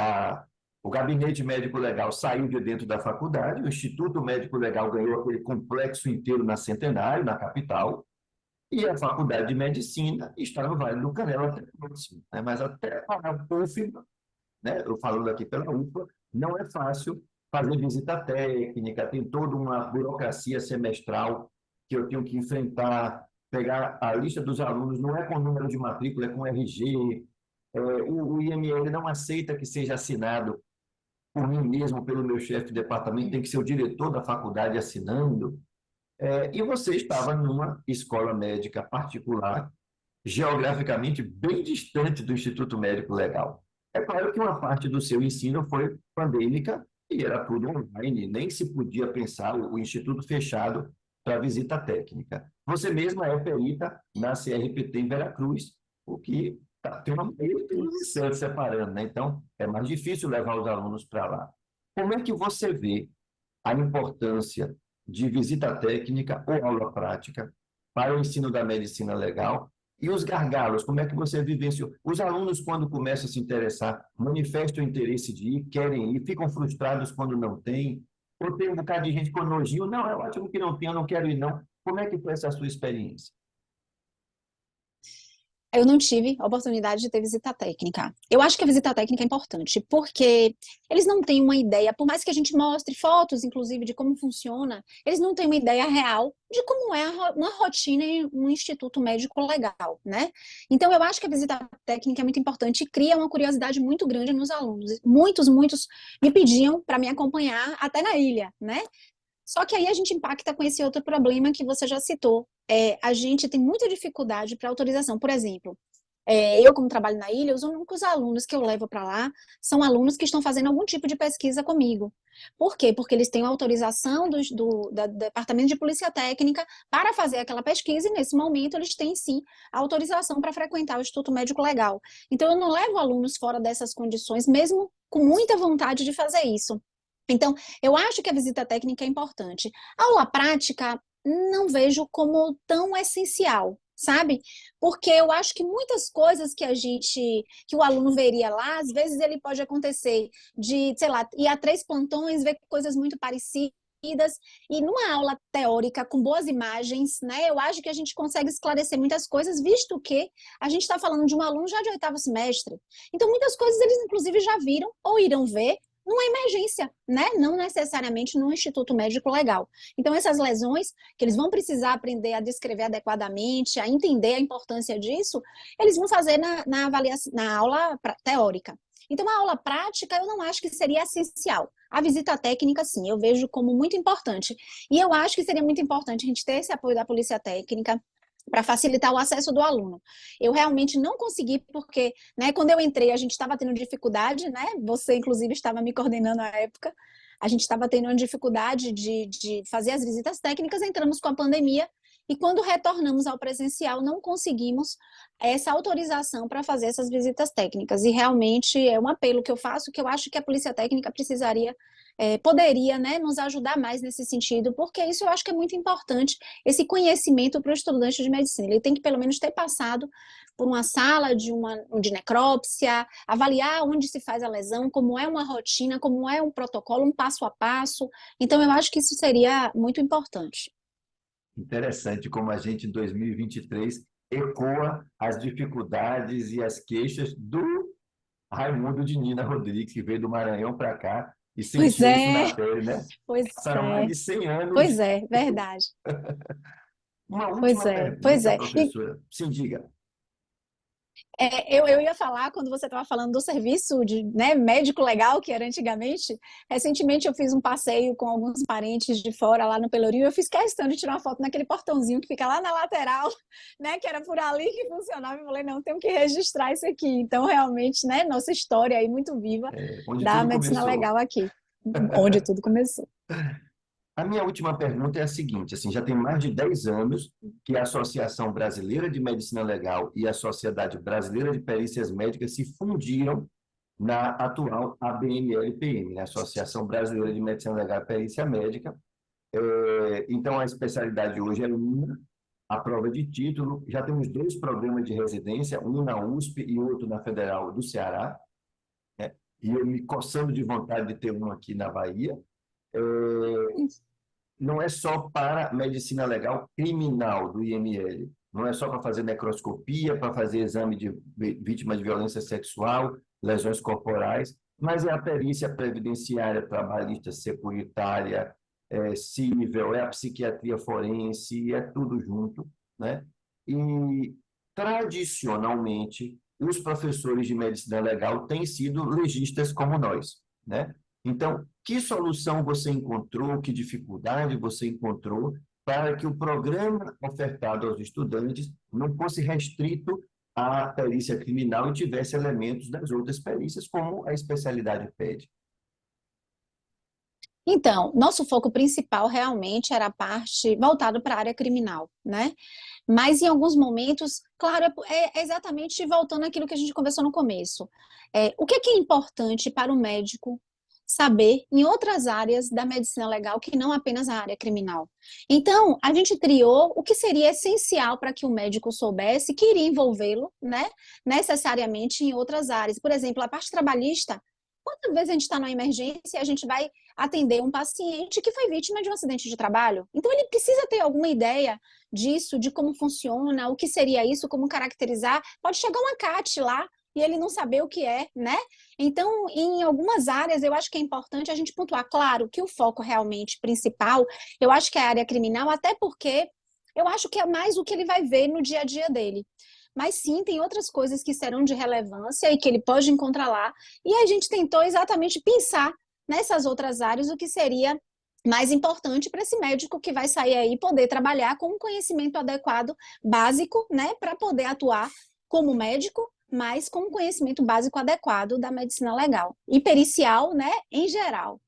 o gabinete médico-legal saiu de dentro da faculdade, o Instituto Médico-Legal ganhou aquele complexo inteiro na Centenário, na capital, e a Faculdade de Medicina está no Vale do Canela até o máximo, né? Mas até a UFBA, né? Eu falando aqui pela UFBA, não é fácil fazer visita técnica, tem toda uma burocracia semestral que eu tenho que enfrentar, pegar a lista dos alunos, não é com número de matrícula, é com RG. O IML não aceita que seja assinado por mim mesmo, pelo meu chefe de departamento, tem que ser o diretor da faculdade assinando. E você estava numa escola médica particular, geograficamente bem distante do Instituto Médico Legal. É claro que uma parte do seu ensino foi pandêmica e era tudo online, nem se podia pensar o instituto fechado para visita técnica. Você mesma é perita na CRPT em Veracruz, o que tem uma meio transição separando, né? Então, é mais difícil levar os alunos para lá. Como é que você vê a importância de visita técnica ou aula prática para o ensino da medicina legal e os gargalos, como é que você vivenciou? Os alunos, quando começam a se interessar, manifestam o interesse de ir, querem ir, ficam frustrados quando não têm, ou tem um bocado de gente com nojinho, não, é ótimo que não tem, eu não quero ir não. Como é que foi essa sua experiência? Eu não tive a oportunidade de ter visita técnica. Eu acho que a visita técnica é importante, porque eles não têm uma ideia, por mais que a gente mostre fotos, inclusive, de como funciona, eles não têm uma ideia real de como é uma rotina em um instituto médico legal, né? Então, eu acho que a visita técnica é muito importante e cria uma curiosidade muito grande nos alunos. Muitos me pediam para me acompanhar até na ilha, né? Só que aí a gente impacta com esse outro problema que você já citou. A gente tem muita dificuldade para autorização. Por exemplo, eu, como trabalho na ilha, os únicos alunos que eu levo para lá são alunos que estão fazendo algum tipo de pesquisa comigo. Por quê? Porque eles têm autorização do Departamento de Polícia Técnica para fazer aquela pesquisa e, nesse momento, eles têm, sim, a autorização para frequentar o Instituto Médico Legal. Então, eu não levo alunos fora dessas condições, mesmo com muita vontade de fazer isso. Então, eu acho que a visita técnica é importante. A aula prática, não vejo como tão essencial, sabe? Porque eu acho que muitas coisas que o aluno veria lá, às vezes ele pode acontecer de, sei lá, ir a 3 plantões, ver coisas muito parecidas, e numa aula teórica com boas imagens, né, eu acho que a gente consegue esclarecer muitas coisas, visto que a gente está falando de um aluno já de 8º semestre. Então, muitas coisas eles, inclusive, já viram ou irão ver numa emergência, né? Não necessariamente num instituto médico legal. Então, essas lesões, que eles vão precisar aprender a descrever adequadamente, a entender a importância disso, eles vão fazer na avaliação, na aula teórica. Então, a aula prática, eu não acho que seria essencial. A visita técnica, sim, eu vejo como muito importante. E eu acho que seria muito importante a gente ter esse apoio da polícia técnica, para facilitar o acesso do aluno. Eu realmente não consegui, porque, né, quando eu entrei, a gente estava tendo dificuldade, né? Você, inclusive, estava me coordenando à época. A gente estava tendo uma dificuldade de fazer as visitas técnicas, entramos com a pandemia e quando retornamos ao presencial, não conseguimos essa autorização para fazer essas visitas técnicas. E realmente é um apelo que eu faço, que eu acho que a Polícia Técnica precisaria, poderia, né, nos ajudar mais nesse sentido, porque isso eu acho que é muito importante, esse conhecimento para o estudante de medicina. Ele tem que pelo menos ter passado por uma sala de necrópsia, avaliar onde se faz a lesão, como é uma rotina, como é um protocolo, um passo a passo. Então, eu acho que isso seria muito importante. Interessante como a gente, em 2023, ecoa as dificuldades e as queixas do Raimundo de Nina Rodrigues, que veio do Maranhão para cá e Pois sentiu isso na é, pele, né? pois Passaram mais é, de 100 anos. pois é, verdade. Uma Pois última é, pois pergunta, é. E professora. Sim, diga. eu ia falar, quando você estava falando do serviço de, né, médico legal, que era antigamente, recentemente eu fiz um passeio com alguns parentes de fora, lá no Pelourinho, eu fiz questão de tirar uma foto naquele portãozinho que fica lá na lateral, né, que era por ali que funcionava, eu falei, não, tenho que registrar isso aqui. Então, realmente, né, nossa história aí muito viva Onde da tudo medicina começou. legal aqui, onde tudo começou. A minha última pergunta é a seguinte, assim, já tem mais de 10 anos que a Associação Brasileira de Medicina Legal e a Sociedade Brasileira de Perícias Médicas se fundiram na atual ABML-PM, né? Associação Brasileira de Medicina Legal e Perícia Médica. Então, a especialidade hoje é uma, a prova de título. Já temos 2 programas de residência, um na USP e outro na Federal do Ceará, né? E eu me coçando de vontade de ter um aqui na Bahia. Não é só para medicina legal criminal do IML, não é só para fazer necroscopia, para fazer exame de vítimas de violência sexual, lesões corporais, mas é a perícia previdenciária, trabalhista, securitária, civil, é a psiquiatria forense, é tudo junto, né? E, tradicionalmente, os professores de medicina legal têm sido legistas como nós, né? Então, que solução você encontrou, que dificuldade você encontrou para que o programa ofertado aos estudantes não fosse restrito à perícia criminal e tivesse elementos das outras perícias, como a especialidade pede? Então, nosso foco principal realmente era a parte voltada para a área criminal, né? Mas em alguns momentos, claro, é exatamente voltando àquilo que a gente conversou no começo. O que é importante para o médico saber em outras áreas da medicina legal que não apenas a área criminal? Então, a gente triou o que seria essencial para que o médico soubesse que iria envolvê-lo, né, necessariamente em outras áreas. Por exemplo, a parte trabalhista. Quantas vezes a gente está numa emergência e a gente vai atender um paciente que foi vítima de um acidente de trabalho? Então, ele precisa ter alguma ideia disso, de como funciona, o que seria isso, como caracterizar. Pode chegar uma CAT lá e ele não saber o que é, né? Então, em algumas áreas, eu acho que é importante a gente pontuar. Claro que o foco realmente principal, eu acho que é a área criminal, até porque eu acho que é mais o que ele vai ver no dia a dia dele. Mas sim, tem outras coisas que serão de relevância e que ele pode encontrar lá. E a gente tentou exatamente pensar nessas outras áreas o que seria mais importante para esse médico que vai sair aí poder trabalhar com um conhecimento adequado, básico, né, para poder atuar como médico, mas com um conhecimento básico adequado da medicina legal e pericial, né, em geral.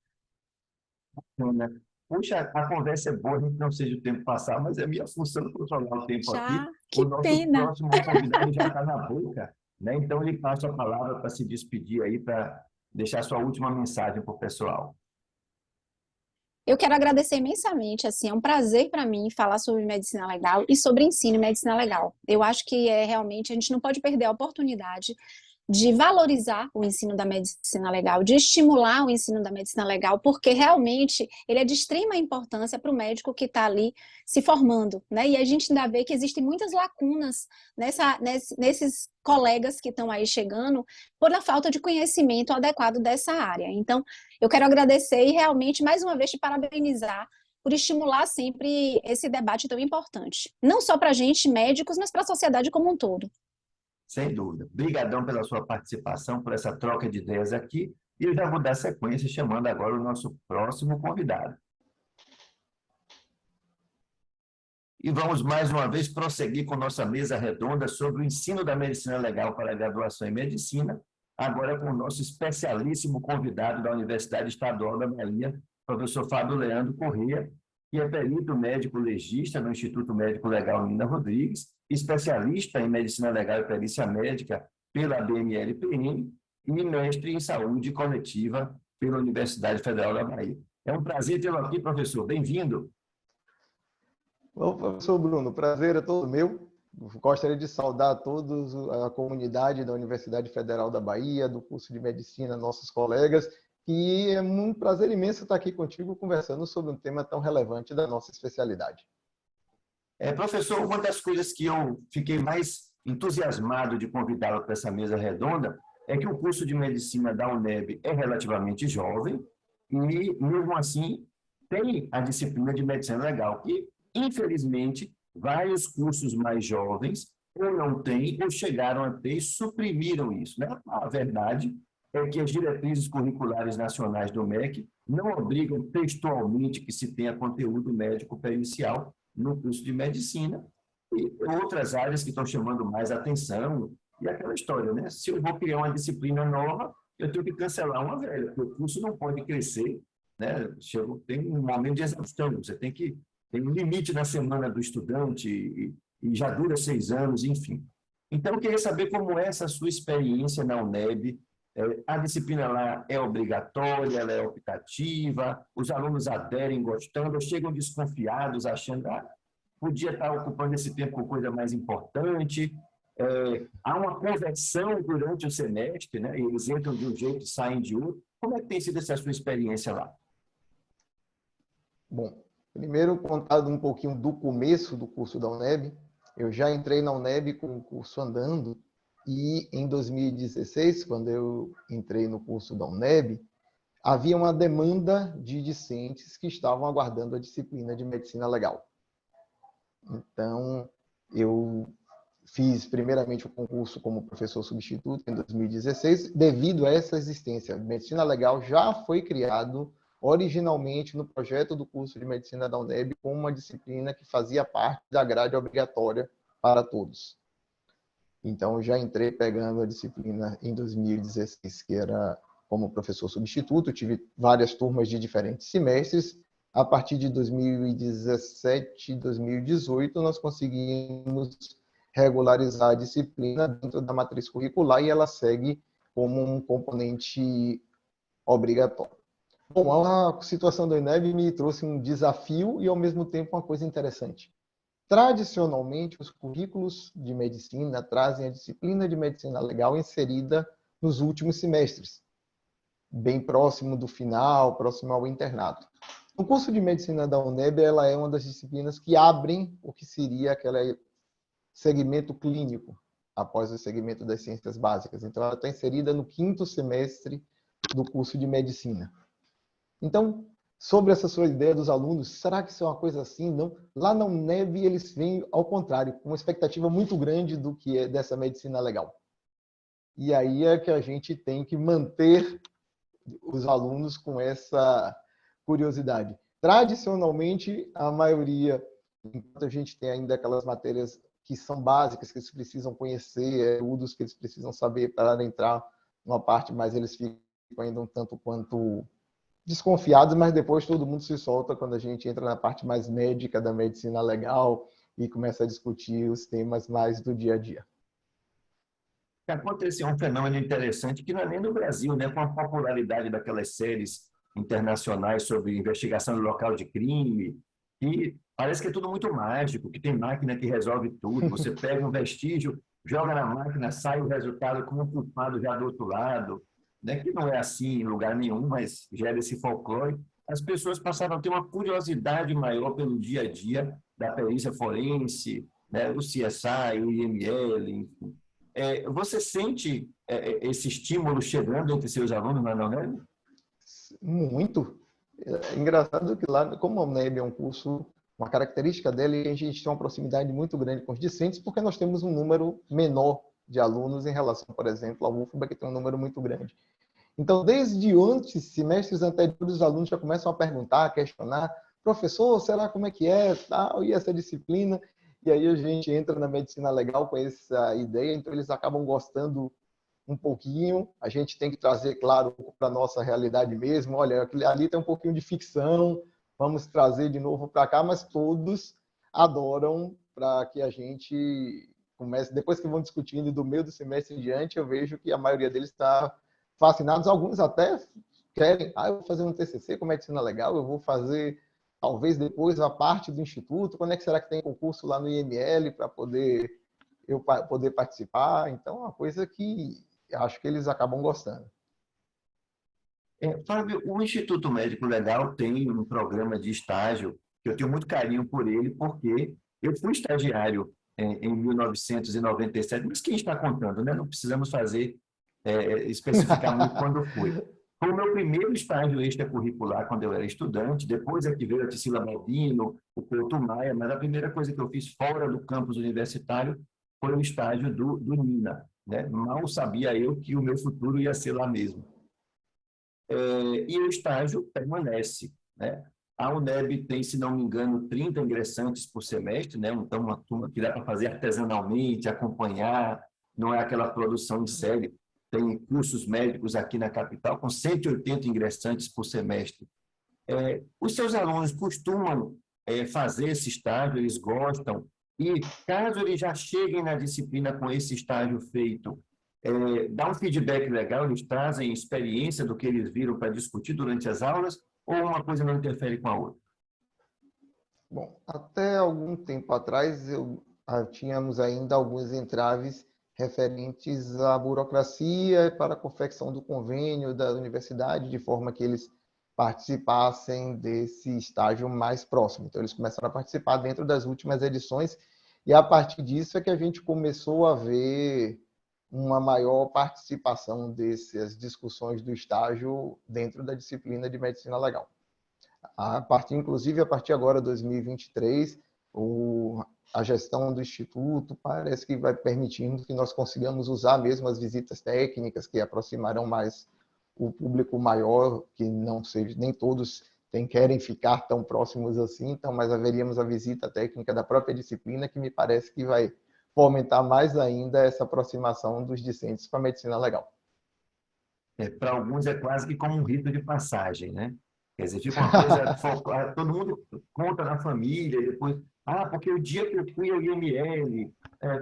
Né? Puxa, a conversa é boa, a gente não seja o tempo passar, mas é minha função controlar o tempo aqui. Já, O que nosso pena. próximo convidado já está na boca, né? Então, ele passa a palavra para se despedir aí, para deixar sua última mensagem para o pessoal. Eu quero agradecer imensamente, assim, é um prazer para mim falar sobre medicina legal e sobre ensino em medicina legal. Eu acho que realmente a gente não pode perder a oportunidade de valorizar o ensino da medicina legal, de estimular o ensino da medicina legal, porque realmente ele é de extrema importância para o médico que está ali se formando, né? E a gente ainda vê que existem muitas lacunas nesses colegas que estão aí chegando por a falta de conhecimento adequado dessa área. Então, eu quero agradecer e realmente, mais uma vez, te parabenizar por estimular sempre esse debate tão importante. Não só para a gente, médicos, mas para a sociedade como um todo. Sem dúvida. Obrigadão pela sua participação, por essa troca de ideias aqui. E eu já vou dar sequência chamando agora o nosso próximo convidado. E vamos mais uma vez prosseguir com nossa mesa redonda sobre o ensino da medicina legal para a graduação em medicina, agora com o nosso especialíssimo convidado da Universidade Estadual da Bahia, professor Fábio Leandro Corrêa, que é perito médico legista no Instituto Médico Legal Nina Rodrigues, especialista em medicina legal e perícia médica pela BML-PM e mestre em saúde coletiva pela Universidade Federal da Bahia. É um prazer tê-lo aqui, professor. Bem-vindo. Bom, professor Bruno, o prazer é todo meu. Gostaria de saudar a todos, a comunidade da Universidade Federal da Bahia, do curso de Medicina, nossos colegas, e é um prazer imenso estar aqui contigo conversando sobre um tema tão relevante da nossa especialidade. Professor, uma das coisas que eu fiquei mais entusiasmado de convidá-lo para essa mesa redonda é que o curso de medicina da UNEB é relativamente jovem e, mesmo assim, tem a disciplina de medicina legal, que, infelizmente, vários cursos mais jovens ou não têm ou chegaram a ter e suprimiram isso, né? A verdade é que as diretrizes curriculares nacionais do MEC não obrigam textualmente que se tenha conteúdo médico pericial no curso de medicina e outras áreas que estão chamando mais atenção. E aquela história, né? Se eu vou criar uma disciplina nova, eu tenho que cancelar uma velha, porque o curso não pode crescer, né? Tem um momento de exaustão, você tem um limite na semana do estudante e já dura 6 anos, enfim. Então, eu queria saber como é essa sua experiência na UNEB. A disciplina lá é obrigatória, ela é optativa, os alunos aderem gostando, ou chegam desconfiados, achando que podia estar ocupando esse tempo com coisa mais importante. Há uma conversão durante o semestre, né? Eles entram de um jeito e saem de outro. Como é que tem sido essa sua experiência lá? Bom, primeiro contado um pouquinho do começo do curso da UNEB. Eu já entrei na UNEB com o curso andando e em 2016, quando eu entrei no curso da UNEB, havia uma demanda de discentes que estavam aguardando a disciplina de medicina legal. Então, eu fiz primeiramente o concurso como professor substituto em 2016, devido a essa existência. Medicina legal já foi criado originalmente no projeto do curso de medicina da UNEB como uma disciplina que fazia parte da grade obrigatória para todos. Então, eu já entrei pegando a disciplina em 2016, que era como professor substituto, tive várias turmas de diferentes semestres. A partir de 2017, 2018, nós conseguimos regularizar a disciplina dentro da matriz curricular e ela segue como um componente obrigatório. Bom, a situação da UNEB me trouxe um desafio e, ao mesmo tempo, uma coisa interessante. Tradicionalmente, os currículos de medicina trazem a disciplina de medicina legal inserida nos últimos semestres, bem próximo do final, próximo ao internato. O curso de medicina da UNEB ela é uma das disciplinas que abrem o que seria aquele segmento clínico, após o segmento das ciências básicas. Então, ela está inserida no 5º semestre do curso de medicina. Então, sobre essa sua ideia dos alunos, será que isso é uma coisa assim? Não. Lá na UNEB, eles vêm ao contrário, com uma expectativa muito grande do que é dessa medicina legal. E aí é que a gente tem que manter os alunos com essa curiosidade. Tradicionalmente, a maioria, enquanto a gente tem ainda aquelas matérias que são básicas, que eles precisam conhecer, estudos que eles precisam saber para entrar numa parte, mas eles ficam ainda um tanto quanto desconfiados, mas depois todo mundo se solta quando a gente entra na parte mais médica da medicina legal e começa a discutir os temas mais do dia a dia. Aconteceu um fenômeno interessante que não é nem no Brasil, né? Com a popularidade daquelas séries internacionais sobre investigação de local de crime, e parece que é tudo muito mágico, que tem máquina que resolve tudo. Você pega um vestígio, joga na máquina, sai o resultado como um culpado já do outro lado, né? Que não é assim em lugar nenhum, mas gera esse folclore. As pessoas passaram a ter uma curiosidade maior pelo dia a dia da perícia forense, né? O CSI, o IML, enfim. Você sente esse estímulo chegando entre seus alunos na UNEB? Muito. É engraçado que lá, como a UNEB é um curso, uma característica dele é que a gente tem uma proximidade muito grande com os discentes, porque nós temos um número menor de alunos em relação, por exemplo, ao UFBA, que tem um número muito grande. Então, desde antes, semestres anteriores, os alunos já começam a perguntar, a questionar, professor, será como é que é, tal, e essa disciplina? E aí a gente entra na medicina legal com essa ideia, então eles acabam gostando um pouquinho. A gente tem que trazer, claro, para a nossa realidade mesmo. Olha, ali tem um pouquinho de ficção, vamos trazer de novo para cá, mas todos adoram para que a gente comece. Depois que vão discutindo do meio do semestre em diante, eu vejo que a maioria deles está fascinados, alguns até querem, eu vou fazer um TCC com medicina legal, eu vou fazer, talvez depois, a parte do instituto, quando é que será que tem concurso lá no IML para eu poder participar? Então, é uma coisa que acho que eles acabam gostando. Fábio, o Instituto Médico Legal tem um programa de estágio que eu tenho muito carinho por ele, porque eu fui estagiário em 1997, mas quem está contando, né? Não precisamos especificar muito quando foi. Foi o meu primeiro estágio extracurricular quando eu era estudante, depois é que veio a Tisila Balbino, o Couto Maia, mas a primeira coisa que eu fiz fora do campus universitário foi o estágio do NINA, né? Mal sabia eu que o meu futuro ia ser lá mesmo. E o estágio permanece, né? A UNEB tem, se não me engano, 30 ingressantes por semestre, né? Então, uma turma que dá para fazer artesanalmente, acompanhar, não é aquela produção em série. Tem cursos médicos aqui na capital com 180 ingressantes por semestre. Os seus alunos costumam fazer esse estágio, eles gostam, e caso eles já cheguem na disciplina com esse estágio feito, dá um feedback legal, eles trazem experiência do que eles viram para discutir durante as aulas, ou uma coisa não interfere com a outra? Bom, até algum tempo atrás, tínhamos ainda alguns entraves referentes à burocracia para a confecção do convênio da universidade, de forma que eles participassem desse estágio mais próximo. Então, eles começaram a participar dentro das últimas edições, e a partir disso é que a gente começou a ver uma maior participação dessas discussões do estágio dentro da disciplina de medicina legal. Inclusive, a partir agora, 2023, a gestão do Instituto parece que vai permitindo que nós consigamos usar mesmo as visitas técnicas, que aproximarão mais o público maior, que não seja, nem todos querem ficar tão próximos assim, então, mas haveríamos a visita técnica da própria disciplina, que me parece que vai fomentar mais ainda essa aproximação dos discentes com a medicina legal. Para alguns é quase que como um rito de passagem, né? Quer dizer, fica uma coisa, todo mundo conta na família, e depois, porque o dia que eu fui ao IML,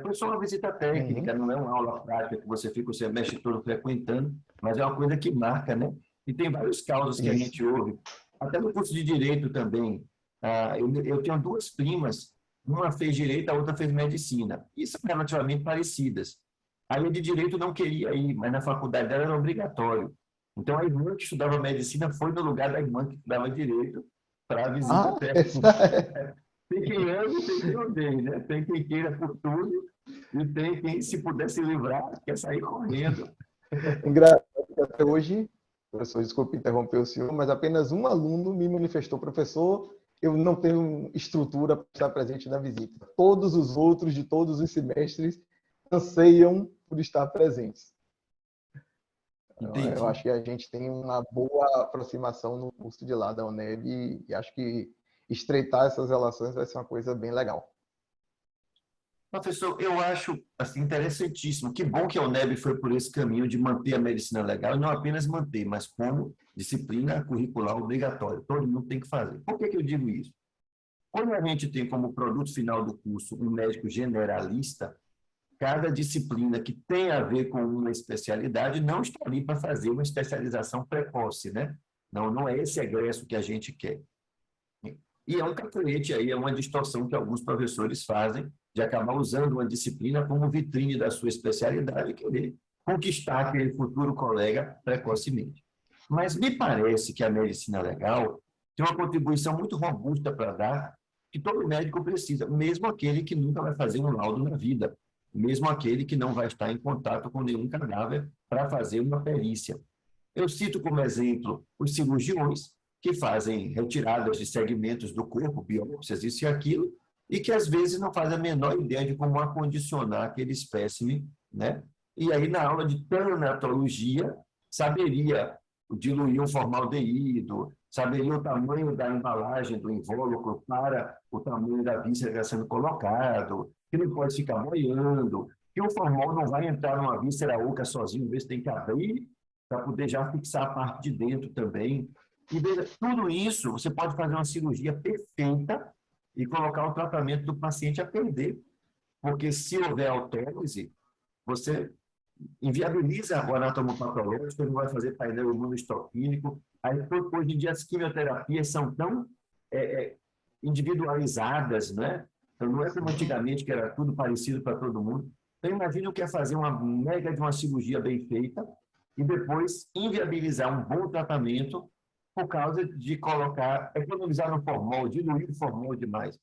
foi só uma visita técnica, não é uma aula prática que você fica o semestre todo frequentando, mas é uma coisa que marca, né? E tem vários casos que a gente ouve, até no curso de Direito também. Eu tenho duas primas, uma fez Direito, a outra fez Medicina, e são relativamente parecidas. A de Direito não queria ir, mas na faculdade dela era obrigatório. Então, a irmã que estudava medicina foi no lugar da irmã que estudava direito para a visita técnica. Tem quem ame, tem quem odeie, né? Tem quem queira por tudo e tem quem, se puder se livrar, quer sair correndo. Engraçado que até hoje, professor, desculpe interromper o senhor, mas apenas um aluno me manifestou, professor, eu não tenho estrutura para estar presente na visita. Todos os outros, de todos os semestres, anseiam por estar presentes. Eu acho que a gente tem uma boa aproximação no curso de lá da UNEB e acho que estreitar essas relações vai ser uma coisa bem legal. Professor, eu acho assim, interessantíssimo. Que bom que a UNEB foi por esse caminho de manter a medicina legal, e não apenas manter, mas como disciplina curricular obrigatória. Todo mundo tem que fazer. Por que eu digo isso? Quando a gente tem como produto final do curso um médico generalista, cada disciplina que tem a ver com uma especialidade não está ali para fazer uma especialização precoce, né? Não é esse egresso que a gente quer. E é um cacoete aí, é uma distorção que alguns professores fazem de acabar usando uma disciplina como vitrine da sua especialidade e querer conquistar aquele futuro colega precocemente. Mas me parece que a medicina legal tem uma contribuição muito robusta para dar, que todo médico precisa, mesmo aquele que nunca vai fazer um laudo na vida, mesmo aquele que não vai estar em contato com nenhum cadáver para fazer uma perícia. Eu cito como exemplo os cirurgiões, que fazem retiradas de segmentos do corpo, biópsias, isso e aquilo, e que às vezes não fazem a menor ideia de como acondicionar aquele espécime, né? E aí, na aula de tanatologia, saberia diluir um formaldeído, saberia o tamanho da embalagem do invólucro para o tamanho da víscera que está sendo colocado, que não pode ficar boiando, que o formol não vai entrar numa víscera oca sozinho, às vezes tem que abrir para poder já fixar a parte de dentro também. E veja, tudo isso, você pode fazer uma cirurgia perfeita e colocar o tratamento do paciente a perder. Porque se houver autólise, você inviabiliza o anatomopatológico, não vai fazer painel imunohistoquímico. Aí, hoje em dia, as quimioterapias são tão individualizadas, né? Então, não é como antigamente, que era tudo parecido para todo mundo. Então, imagine o que é fazer uma mega de uma cirurgia bem feita e depois inviabilizar um bom tratamento por causa de economizar no formol, diluir o formol demais.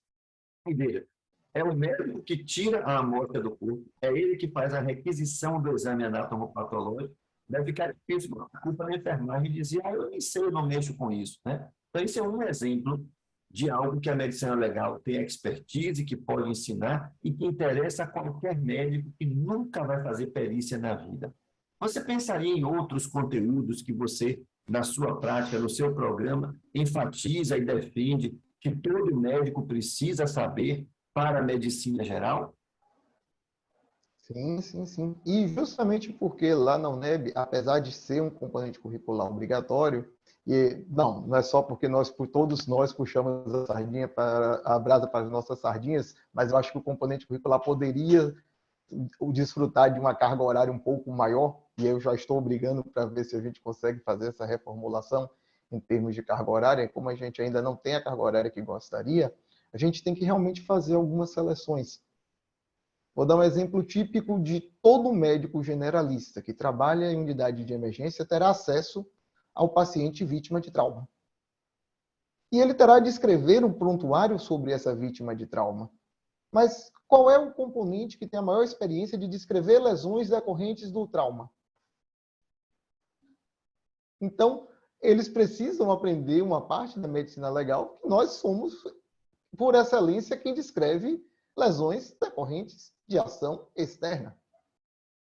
E veja, é o médico que tira a amostra do corpo, é ele que faz a requisição do exame anatomopatológico, deve ficar difícil a culpa da enfermagem dizer, eu nem sei, eu não mexo com isso, né? Então, esse é um exemplo de algo que a medicina legal tem expertise, que pode ensinar e que interessa a qualquer médico que nunca vai fazer perícia na vida. Você pensaria em outros conteúdos que você, na sua prática, no seu programa, enfatiza e defende que todo médico precisa saber para a medicina geral? Sim, sim, sim. E justamente porque lá na UNEB, apesar de ser um componente curricular obrigatório, e não é só porque todos nós puxamos a sardinha para a brasa para as nossas sardinhas, mas eu acho que o componente curricular poderia desfrutar de uma carga horária um pouco maior, e eu já estou brigando para ver se a gente consegue fazer essa reformulação em termos de carga horária. Como a gente ainda não tem a carga horária que gostaria, a gente tem que realmente fazer algumas seleções. Vou dar um exemplo típico de todo médico generalista que trabalha em unidade de emergência terá acesso ao paciente vítima de trauma. E ele terá de escrever um prontuário sobre essa vítima de trauma. Mas qual é o componente que tem a maior experiência de descrever lesões decorrentes do trauma? Então, eles precisam aprender uma parte da medicina legal que nós somos, por excelência, quem descreve lesões decorrentes de ação externa.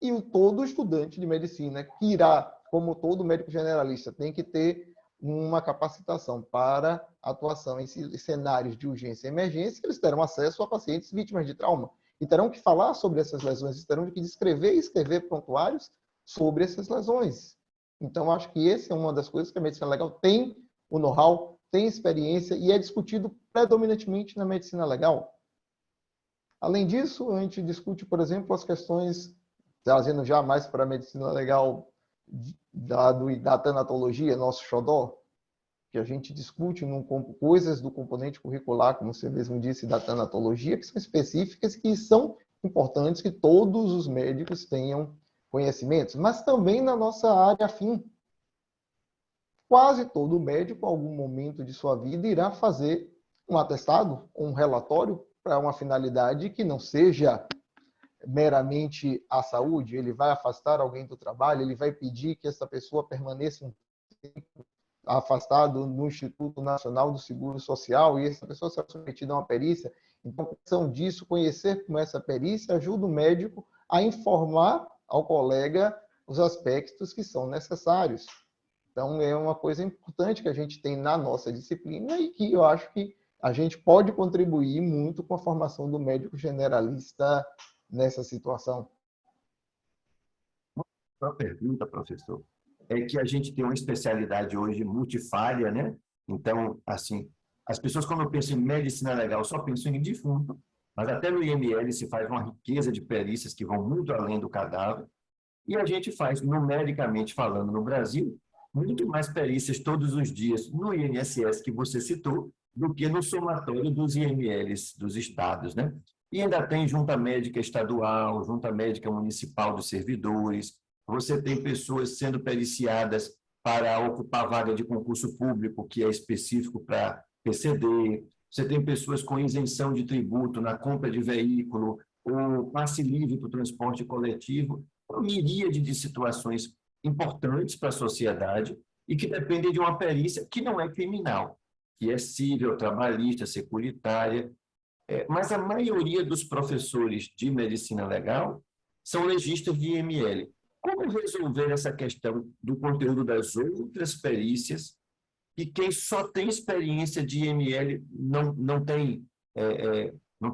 E todo estudante de medicina que irá, como todo médico generalista, tem que ter uma capacitação para atuação em cenários de urgência e emergência, eles terão acesso a pacientes vítimas de trauma. E terão que falar sobre essas lesões, terão que descrever e escrever prontuários sobre essas lesões. Então, acho que essa é uma das coisas que a medicina legal tem o know-how, tem experiência e é discutido predominantemente na medicina legal. Além disso, a gente discute, por exemplo, as questões, trazendo já mais para a medicina legal da tanatologia, nosso xodó, que a gente discute coisas do componente curricular, como você mesmo disse, da tanatologia, que são específicas, que são importantes que todos os médicos tenham conhecimentos, mas também na nossa área afim. Quase todo médico, em algum momento de sua vida, irá fazer um atestado, um relatório, para uma finalidade que não seja meramente a saúde. Ele vai afastar alguém do trabalho, ele vai pedir que essa pessoa permaneça um tempo afastado no Instituto Nacional do Seguro Social e essa pessoa será submetida a uma perícia. Então, a questão disso, conhecer como essa perícia ajuda o médico a informar ao colega os aspectos que são necessários. Então, é uma coisa importante que a gente tem na nossa disciplina e que eu acho que a gente pode contribuir muito com a formação do médico generalista nessa situação. Uma pergunta, professor, é que a gente tem uma especialidade hoje multifária, né? Então, assim, as pessoas, quando pensam em medicina legal, só pensam em defunto, mas até no IML se faz uma riqueza de perícias que vão muito além do cadáver, e a gente faz, numericamente falando, no Brasil, muito mais perícias todos os dias no INSS que você citou, do que no somatório dos IMLs dos estados, né? E ainda tem junta médica estadual, junta médica municipal dos servidores, você tem pessoas sendo periciadas para ocupar vaga de concurso público, que é específico para PCD, você tem pessoas com isenção de tributo na compra de veículo, ou passe livre para o transporte coletivo, uma miríade de situações importantes para a sociedade e que dependem de uma perícia que não é criminal, que é civil, trabalhista, securitária, mas a maioria dos professores de medicina legal são legistas de IML. Como resolver essa questão do conteúdo das outras perícias e quem só tem experiência de IML não tem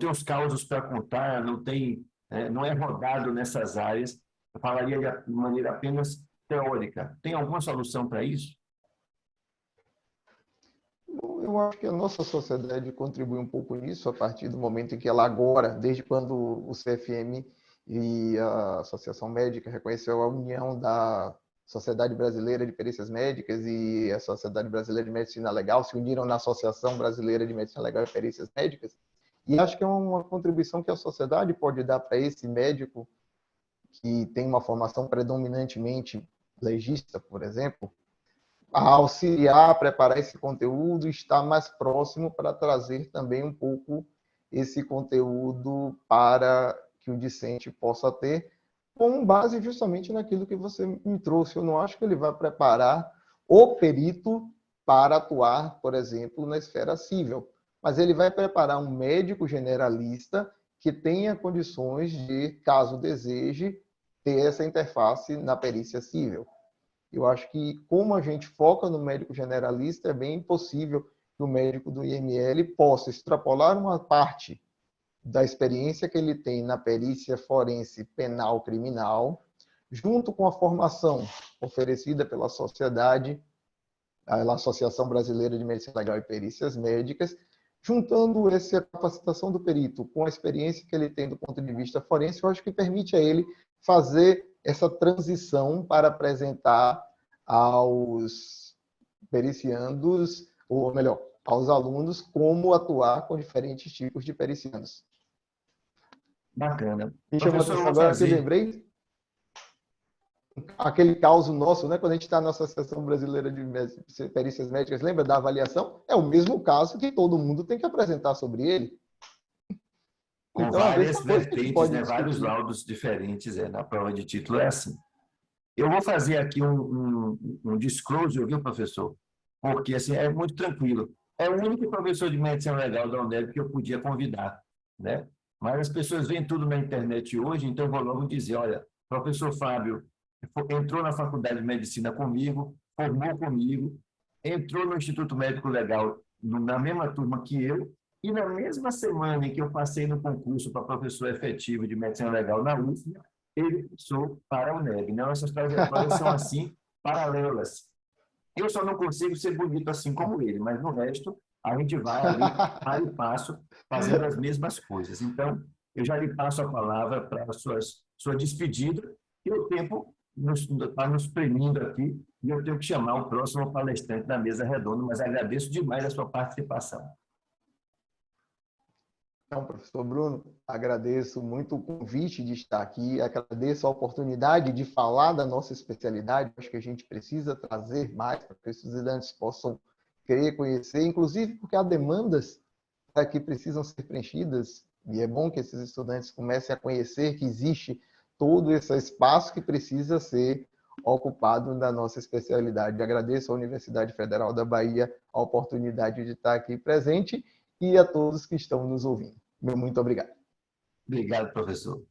os causos para contar, não é rodado nessas áreas? Eu falaria de maneira apenas teórica. Tem alguma solução para isso? Bom, eu acho que a nossa sociedade contribui um pouco nisso a partir do momento em que ela agora, desde quando o CFM e a Associação Médica reconheceu a união da Sociedade Brasileira de Perícias Médicas e a Sociedade Brasileira de Medicina Legal, se uniram na Associação Brasileira de Medicina Legal e Perícias Médicas, e acho que é uma contribuição que a sociedade pode dar para esse médico que tem uma formação predominantemente legista, por exemplo, a auxiliar a preparar esse conteúdo, estar mais próximo para trazer também um pouco esse conteúdo para que o discente possa ter, com base justamente naquilo que você me trouxe. Eu não acho que ele vai preparar o perito para atuar, por exemplo, na esfera civil, mas ele vai preparar um médico generalista que tenha condições de, caso deseje, ter essa interface na perícia civil. Eu acho que, como a gente foca no médico generalista, é bem possível que o médico do IML possa extrapolar uma parte da experiência que ele tem na perícia forense penal criminal, junto com a formação oferecida pela sociedade, a Associação Brasileira de Medicina Legal e Perícias Médicas, juntando essa capacitação do perito com a experiência que ele tem do ponto de vista forense, eu acho que permite a ele fazer essa transição para apresentar aos periciandos, ou melhor, aos alunos, como atuar com diferentes tipos de periciandos. Bacana. Me chamou a Professor, eu atenção vou agora que eu fazer. lembrei aquele caso nosso, né? Quando a gente está na Associação Brasileira de Perícias Médicas, lembra da avaliação? É o mesmo caso que todo mundo tem que apresentar sobre ele. Com Então, é a várias mesma coisa que a gente vertentes, pode né? Vários discutir. laudos diferentes, na prova de título é assim. Eu vou fazer aqui um disclosure, viu, professor? Porque assim, é muito tranquilo. É o único professor de medicina legal da UNEB que eu podia convidar, né? Mas as pessoas veem tudo na internet hoje, então eu vou logo dizer, olha, professor Fábio entrou na faculdade de medicina comigo, formou comigo, entrou no Instituto Médico Legal na mesma turma que eu, e na mesma semana em que eu passei no concurso para professor efetivo de medicina legal na UFMA, ele passou para a UNEB. Então, essas trajetórias são assim, paralelas. Eu só não consigo ser bonito assim como ele, mas no resto, a gente vai ali, para e passo, fazendo as mesmas coisas. Então, eu já lhe passo a palavra para a sua despedida, e o tempo está nos premindo aqui, e eu tenho que chamar o próximo palestrante da mesa redonda, mas agradeço demais a sua participação. Então, professor Bruno, agradeço muito o convite de estar aqui, agradeço a oportunidade de falar da nossa especialidade. Acho que a gente precisa trazer mais para que os estudantes possam querer conhecer, inclusive porque há demandas que precisam ser preenchidas, e é bom que esses estudantes comecem a conhecer que existe todo esse espaço que precisa ser ocupado na nossa especialidade. Agradeço à Universidade Federal da Bahia a oportunidade de estar aqui presente e a todos que estão nos ouvindo. Meu muito obrigado. Obrigado, professor.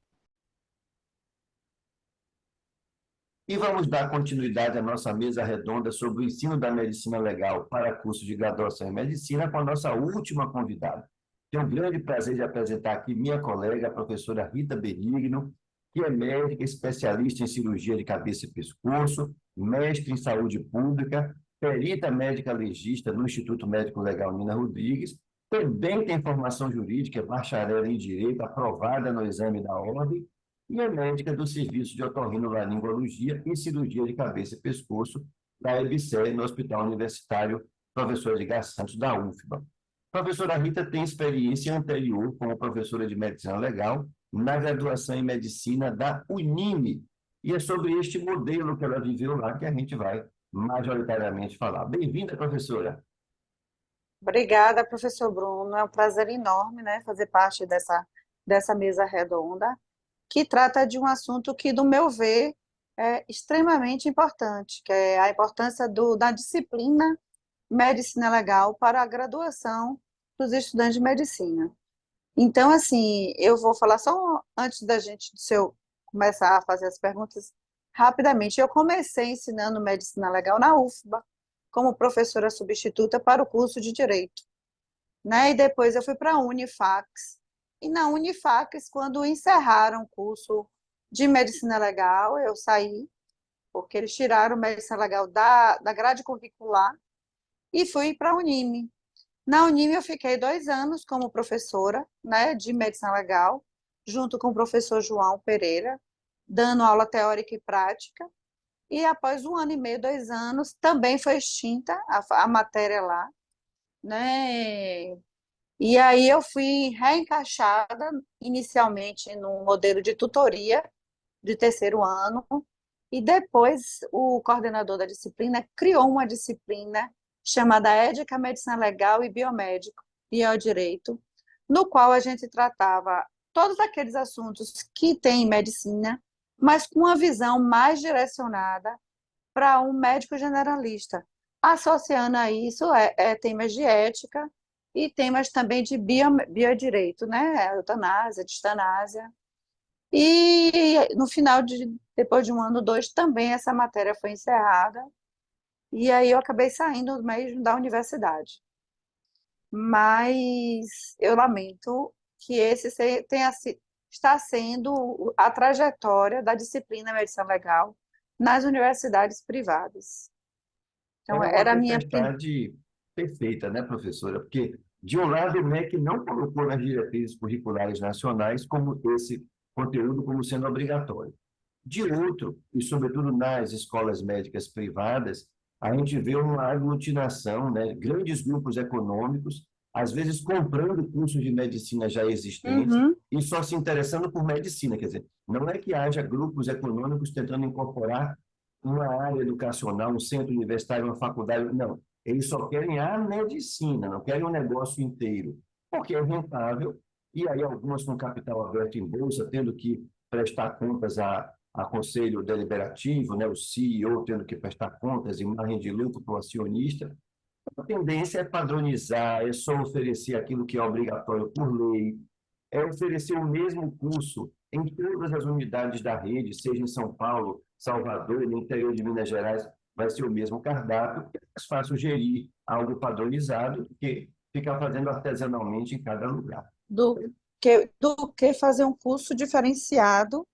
E vamos dar continuidade à nossa mesa redonda sobre o ensino da medicina legal para curso de graduação em medicina com a nossa última convidada. Tenho um grande prazer de apresentar aqui minha colega, a professora Rita Benigno, que é médica especialista em cirurgia de cabeça e pescoço, mestre em saúde pública, perita médica legista no Instituto Médico Legal Nina Rodrigues, também tem formação jurídica, bacharel em direito, aprovada no exame da ordem, e é médica do Serviço de Otorrinolaringologia e Cirurgia de Cabeça e Pescoço da EBSER, no Hospital Universitário Professor Edgar Santos, da UFBA. A professora Rita tem experiência anterior como professora de Medicina Legal na graduação em Medicina da Unime, e é sobre este modelo que ela viveu lá que a gente vai majoritariamente falar. Bem-vinda, professora. Obrigada, professor Bruno. É um prazer enorme, né, fazer parte dessa mesa redonda, que trata de um assunto que, do meu ver, é extremamente importante, que é a importância da disciplina Medicina Legal para a graduação dos estudantes de medicina. Então, assim, eu vou falar só antes se eu começar a fazer as perguntas, rapidamente. Eu comecei ensinando Medicina Legal na UFBA, como professora substituta para o curso de Direito, né? E depois eu fui para a Unifacs. E na Unifacs, quando encerraram o curso de Medicina Legal, eu saí, porque eles tiraram Medicina Legal da grade curricular e fui para a Unime. Na Unime eu fiquei 2 anos como professora, né, de medicina legal, junto com o professor João Pereira, dando aula teórica e prática. E após 1 ano e meio, 2 anos, também foi extinta a matéria lá, né? E aí eu fui reencaixada inicialmente no modelo de tutoria de terceiro ano, e depois o coordenador da disciplina criou uma disciplina chamada Ética, Medicina Legal e Biomédico, Biodireito, no qual a gente tratava todos aqueles assuntos que tem em medicina, mas com uma visão mais direcionada para um médico generalista, associando a isso temas de ética e temas também de biodireito, né? Eutanásia, distanásia. E no final depois de 1 ano, 2, também essa matéria foi encerrada, e aí eu acabei saindo mesmo da universidade. Mas eu lamento que está sendo a trajetória da disciplina Medicina Legal nas universidades privadas. Então, Era uma era a minha tempestade perfeita, né, professora? Porque, de um lado, o MEC não colocou nas diretrizes curriculares nacionais como esse conteúdo como sendo obrigatório. De outro, e sobretudo nas escolas médicas privadas, a gente vê uma aglutinação, né, grandes grupos econômicos, às vezes comprando cursos de medicina já existentes Uhum. e só se interessando por medicina. Quer dizer, não é que haja grupos econômicos tentando incorporar uma área educacional, um centro universitário, uma faculdade, não. Eles só querem a medicina, não querem o negócio inteiro, porque é rentável, e aí algumas com capital aberto em bolsa, tendo que prestar contas a conselho deliberativo, né, o CEO tendo que prestar contas em margem de lucro para o acionista. A tendência é padronizar, é só oferecer aquilo que é obrigatório por lei, é oferecer o mesmo curso em todas as unidades da rede, seja em São Paulo, Salvador, no interior de Minas Gerais, vai ser o mesmo cardápio, é mais fácil gerir algo padronizado do que ficar fazendo artesanalmente em cada lugar. Do que fazer um curso diferenciado,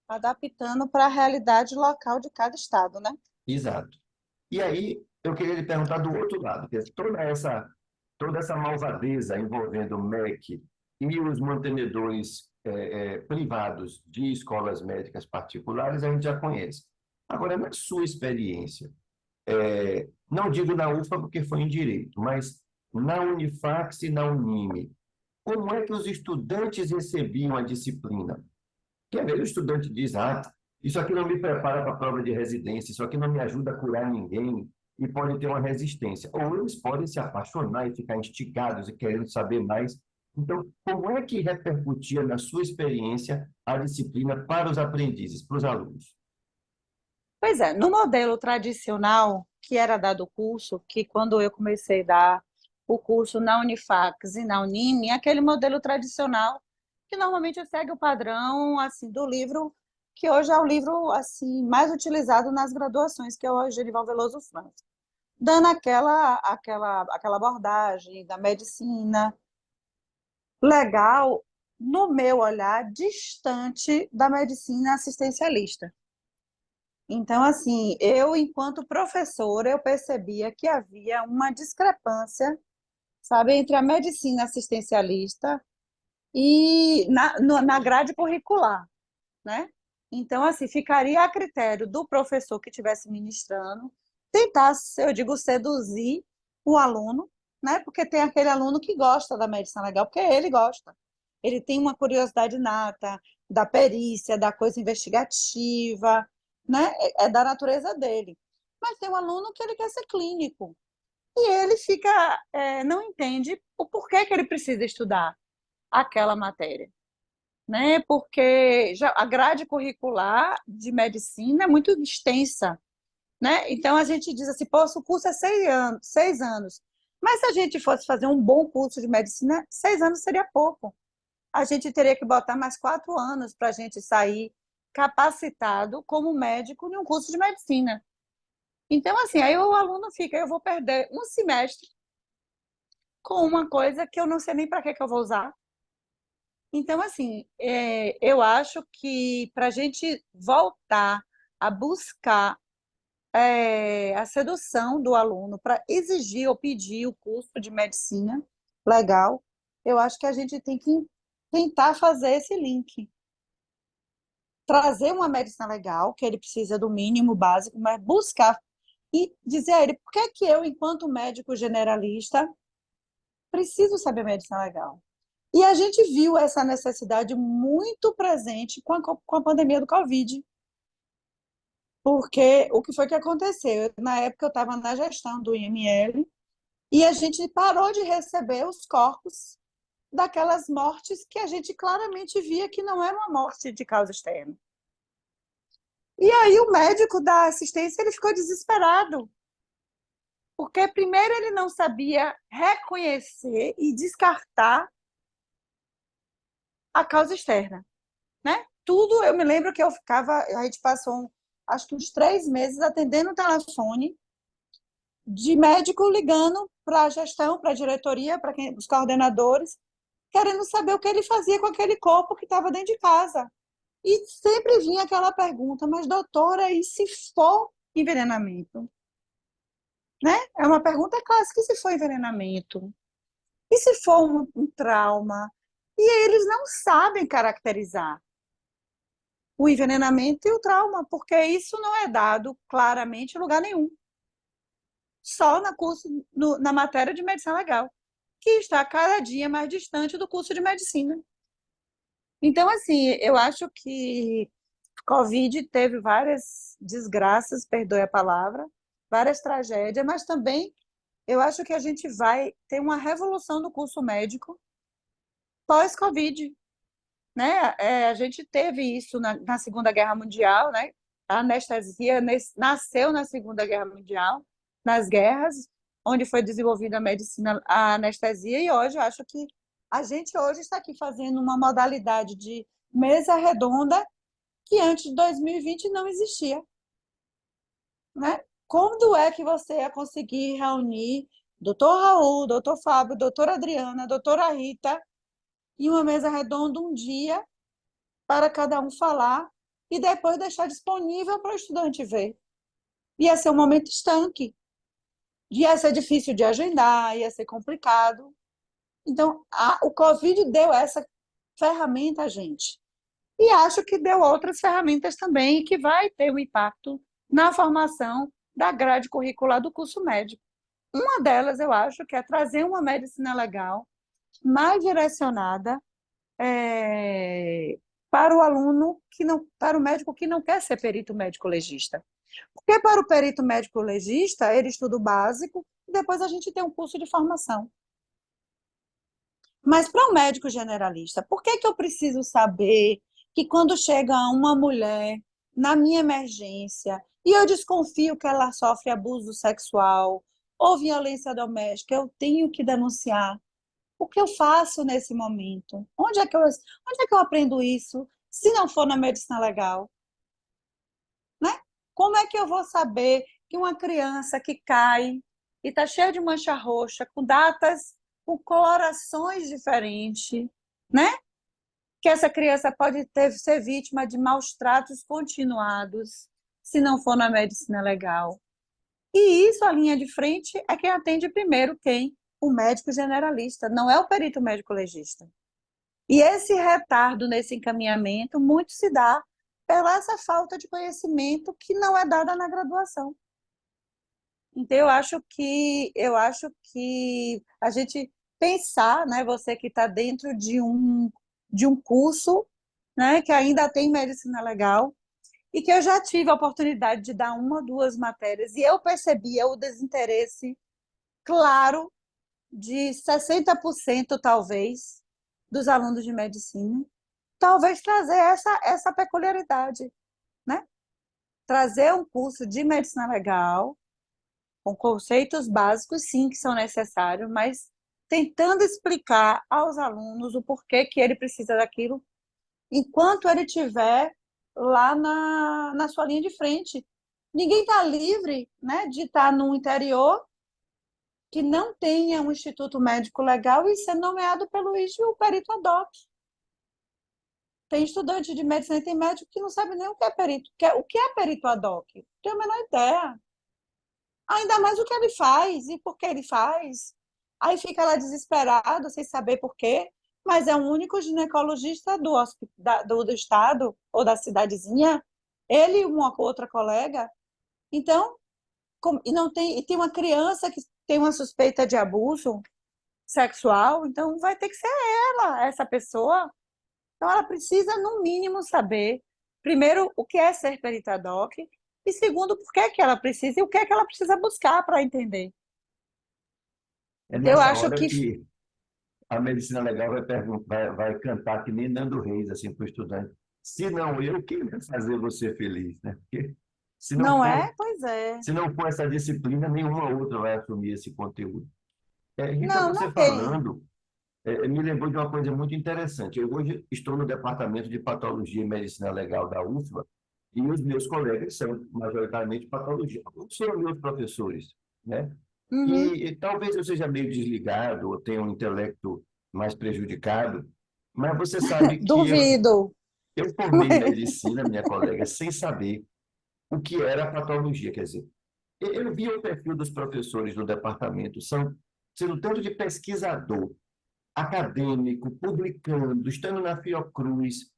adaptando para a realidade local de cada estado, né? Exato. E aí, eu queria lhe perguntar do outro lado, que é toda essa malvadeza envolvendo o MEC e os mantenedores privados de escolas médicas particulares, a gente já conhece. Agora, na sua experiência, não digo na UFA porque foi em direito, mas na Unifax e na Unime, como é que os estudantes recebiam a disciplina? Que às vezes o estudante diz, isso aqui não me prepara para a prova de residência, isso aqui não me ajuda a curar ninguém, e pode ter uma resistência. Ou eles podem se apaixonar e ficar instigados e querendo saber mais. Então, como é que repercutia na sua experiência a disciplina para os aprendizes, para os alunos? Pois é, no modelo tradicional que era dado o curso, que quando eu comecei a dar o curso na Unifax e na Unime, aquele modelo tradicional que normalmente segue o padrão assim do livro, que hoje é o livro assim mais utilizado nas graduações, que é o Genival Veloso França, dando aquela abordagem da medicina legal, no meu olhar, distante da medicina assistencialista. Então, assim, eu, enquanto professora, eu percebia que havia uma discrepância, sabe, entre a medicina assistencialista e na grade curricular, né? Então, assim, ficaria a critério do professor que estivesse ministrando tentar, eu digo, seduzir o aluno, né? Porque tem aquele aluno que gosta da medicina legal, porque ele gosta. Ele tem uma curiosidade inata da perícia, da coisa investigativa, né? É da natureza dele. Mas tem um aluno que ele quer ser clínico. E ele não entende o porquê que ele precisa estudar aquela matéria, né? Porque já a grade curricular de medicina é muito extensa, né? Então a gente diz assim, pô, o curso é 6 anos, 6 anos. Mas se a gente fosse fazer um bom curso de medicina, 6 anos seria pouco. A gente teria que botar mais 4 anos para a gente sair capacitado como médico em um curso de medicina. Então, assim, aí o aluno fica, eu vou perder um semestre com uma coisa que eu não sei nem para que eu vou usar. Então, assim, eu acho que para a gente voltar a buscar a sedução do aluno para exigir ou pedir o curso de medicina legal, eu acho que a gente tem que tentar fazer esse link. Trazer uma medicina legal, que ele precisa do mínimo básico, mas buscar e dizer a ele por que é que eu, enquanto médico generalista, preciso saber medicina legal. E a gente viu essa necessidade muito presente com a pandemia do Covid. Porque o que foi que aconteceu? Na época eu estava na gestão do IML e a gente parou de receber os corpos daquelas mortes que a gente claramente via que não era uma morte de causa externa. E aí o médico da assistência ele ficou desesperado, porque primeiro ele não sabia reconhecer e descartar a causa externa, né? Tudo, eu me lembro que a gente passou, acho que uns 3 meses atendendo o telefone de médico ligando para a gestão, para a diretoria, para os coordenadores, querendo saber o que ele fazia com aquele corpo que estava dentro de casa. E sempre vinha aquela pergunta, mas doutora, e se for envenenamento? Né? É uma pergunta clássica, e se for envenenamento? E se for um trauma? E eles não sabem caracterizar o envenenamento e o trauma, porque isso não é dado claramente em lugar nenhum. Só na matéria de medicina legal, que está cada dia mais distante do curso de medicina. Então, assim, eu acho que Covid teve várias desgraças, perdoe a palavra, várias tragédias, mas também eu acho que a gente vai ter uma revolução do curso médico pós-Covid, né? A gente teve isso na Segunda Guerra Mundial, né? A anestesia nasceu na Segunda Guerra Mundial, nas guerras, onde foi desenvolvida a medicina, a anestesia, e hoje eu acho que a gente hoje está aqui fazendo uma modalidade de mesa redonda que antes de 2020 não existia, né? Quando é que você ia conseguir reunir doutor Raul, doutor Fábio, doutora Adriana, doutora Rita, em uma mesa redonda um dia para cada um falar e depois deixar disponível para o estudante ver? Ia ser um momento estanque, ia ser difícil de agendar, ia ser complicado. Então, o Covid deu essa ferramenta a gente. E acho que deu outras ferramentas também que vai ter um impacto na formação da grade curricular do curso médico. Uma delas, eu acho, que é trazer uma medicina legal mais direcionada para o aluno para o médico que não quer ser perito médico legista. Porque para o perito médico legista, ele estuda o básico e depois a gente tem um curso de formação. Mas para um médico generalista, por que eu preciso saber que quando chega uma mulher na minha emergência e eu desconfio que ela sofre abuso sexual ou violência doméstica, eu tenho que denunciar? O que eu faço nesse momento? Onde é que eu aprendo isso, se não for na medicina legal? Né? Como é que eu vou saber que uma criança que cai e está cheia de mancha roxa, com datas, com colorações diferentes, né? Que essa criança pode ser vítima de maus tratos continuados, se não for na medicina legal? E isso, a linha de frente, é quem atende primeiro quem? O médico generalista, não é o perito médico legista. E esse retardo nesse encaminhamento muito se dá pela essa falta de conhecimento que não é dada na graduação. Então, eu acho que a gente pensar, né, você que está dentro de um curso, né, que ainda tem medicina legal, e que eu já tive a oportunidade de dar 1 ou 2 matérias, e eu percebia o desinteresse claro de 60% talvez dos alunos de medicina, talvez trazer essa peculiaridade, né? Trazer um curso de medicina legal, com conceitos básicos, sim, que são necessários, mas tentando explicar aos alunos o porquê que ele precisa daquilo, enquanto ele estiver lá na sua linha de frente. Ninguém está livre, né, de estar no interior que não tenha um instituto médico legal e ser nomeado pelo ISE o perito ad hoc. Tem estudante de medicina e tem médico que não sabe nem o que é perito. O que é perito ad hoc? Não tem a menor ideia. Ainda mais o que ele faz e por que ele faz. Aí fica lá desesperado, sem saber por quê, mas é o único ginecologista do estado ou da cidadezinha, ele e uma outra colega. Então, e não tem, e tem uma criança que tem uma suspeita de abuso sexual, então vai ter que ser ela, essa pessoa. Então, ela precisa, no mínimo, saber, primeiro, o que é ser perita doc, e segundo, por que é que ela precisa e o que é que ela precisa buscar para entender. É Eu nessa acho hora que que a medicina legal vai perguntar, vai cantar que nem Nando Reis, assim, para o estudante. Se não eu, quem vai fazer você feliz, né? Porque se não não for, é, pois é. se não for essa disciplina, nenhuma outra vai assumir esse conteúdo. Rita, Não, você não tem. falando, me lembrou de uma coisa muito interessante. Eu hoje estou no Departamento de Patologia e Medicina Legal da UFBA e os meus colegas são majoritariamente patologia. São meus professores, né? Uhum. E talvez eu seja meio desligado ou tenha um intelecto mais prejudicado, mas você sabe que Duvido. eu formei medicina, minha colega, sem saber o que era patologia. Quer dizer, eu vi o perfil dos professores do departamento, sendo tanto de pesquisador, acadêmico, publicando, estando na Fiocruz,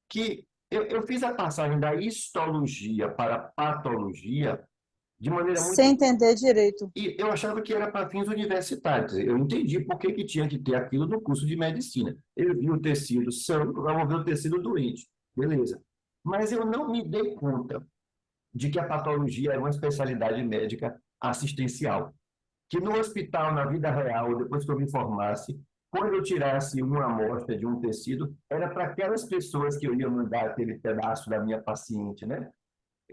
que eu fiz a passagem da histologia para a patologia de maneira Sem muito. entender direito. E eu achava que era para fins universitários. Eu entendi por que, que tinha que ter aquilo no curso de medicina. Eu vi o tecido são, vamos ver o tecido doente. Beleza. Mas eu não me dei conta de que a patologia era uma especialidade médica assistencial. Que no hospital, na vida real, depois que eu me formasse, quando eu tirasse uma amostra de um tecido, era para aquelas pessoas que eu ia mandar aquele pedaço da minha paciente, né?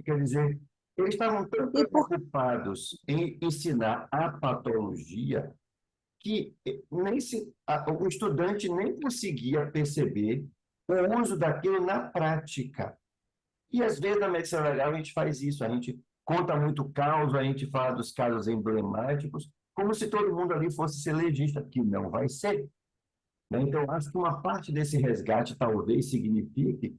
Quer dizer, eles estavam tão E por preocupados em ensinar a patologia que o estudante nem conseguia perceber o uso daquilo na prática. E às vezes na medicina legal a gente faz isso, a gente conta muito caos, a gente fala dos casos emblemáticos, como se todo mundo ali fosse ser legista, que não vai ser. Né? Então, acho que uma parte desse resgate talvez signifique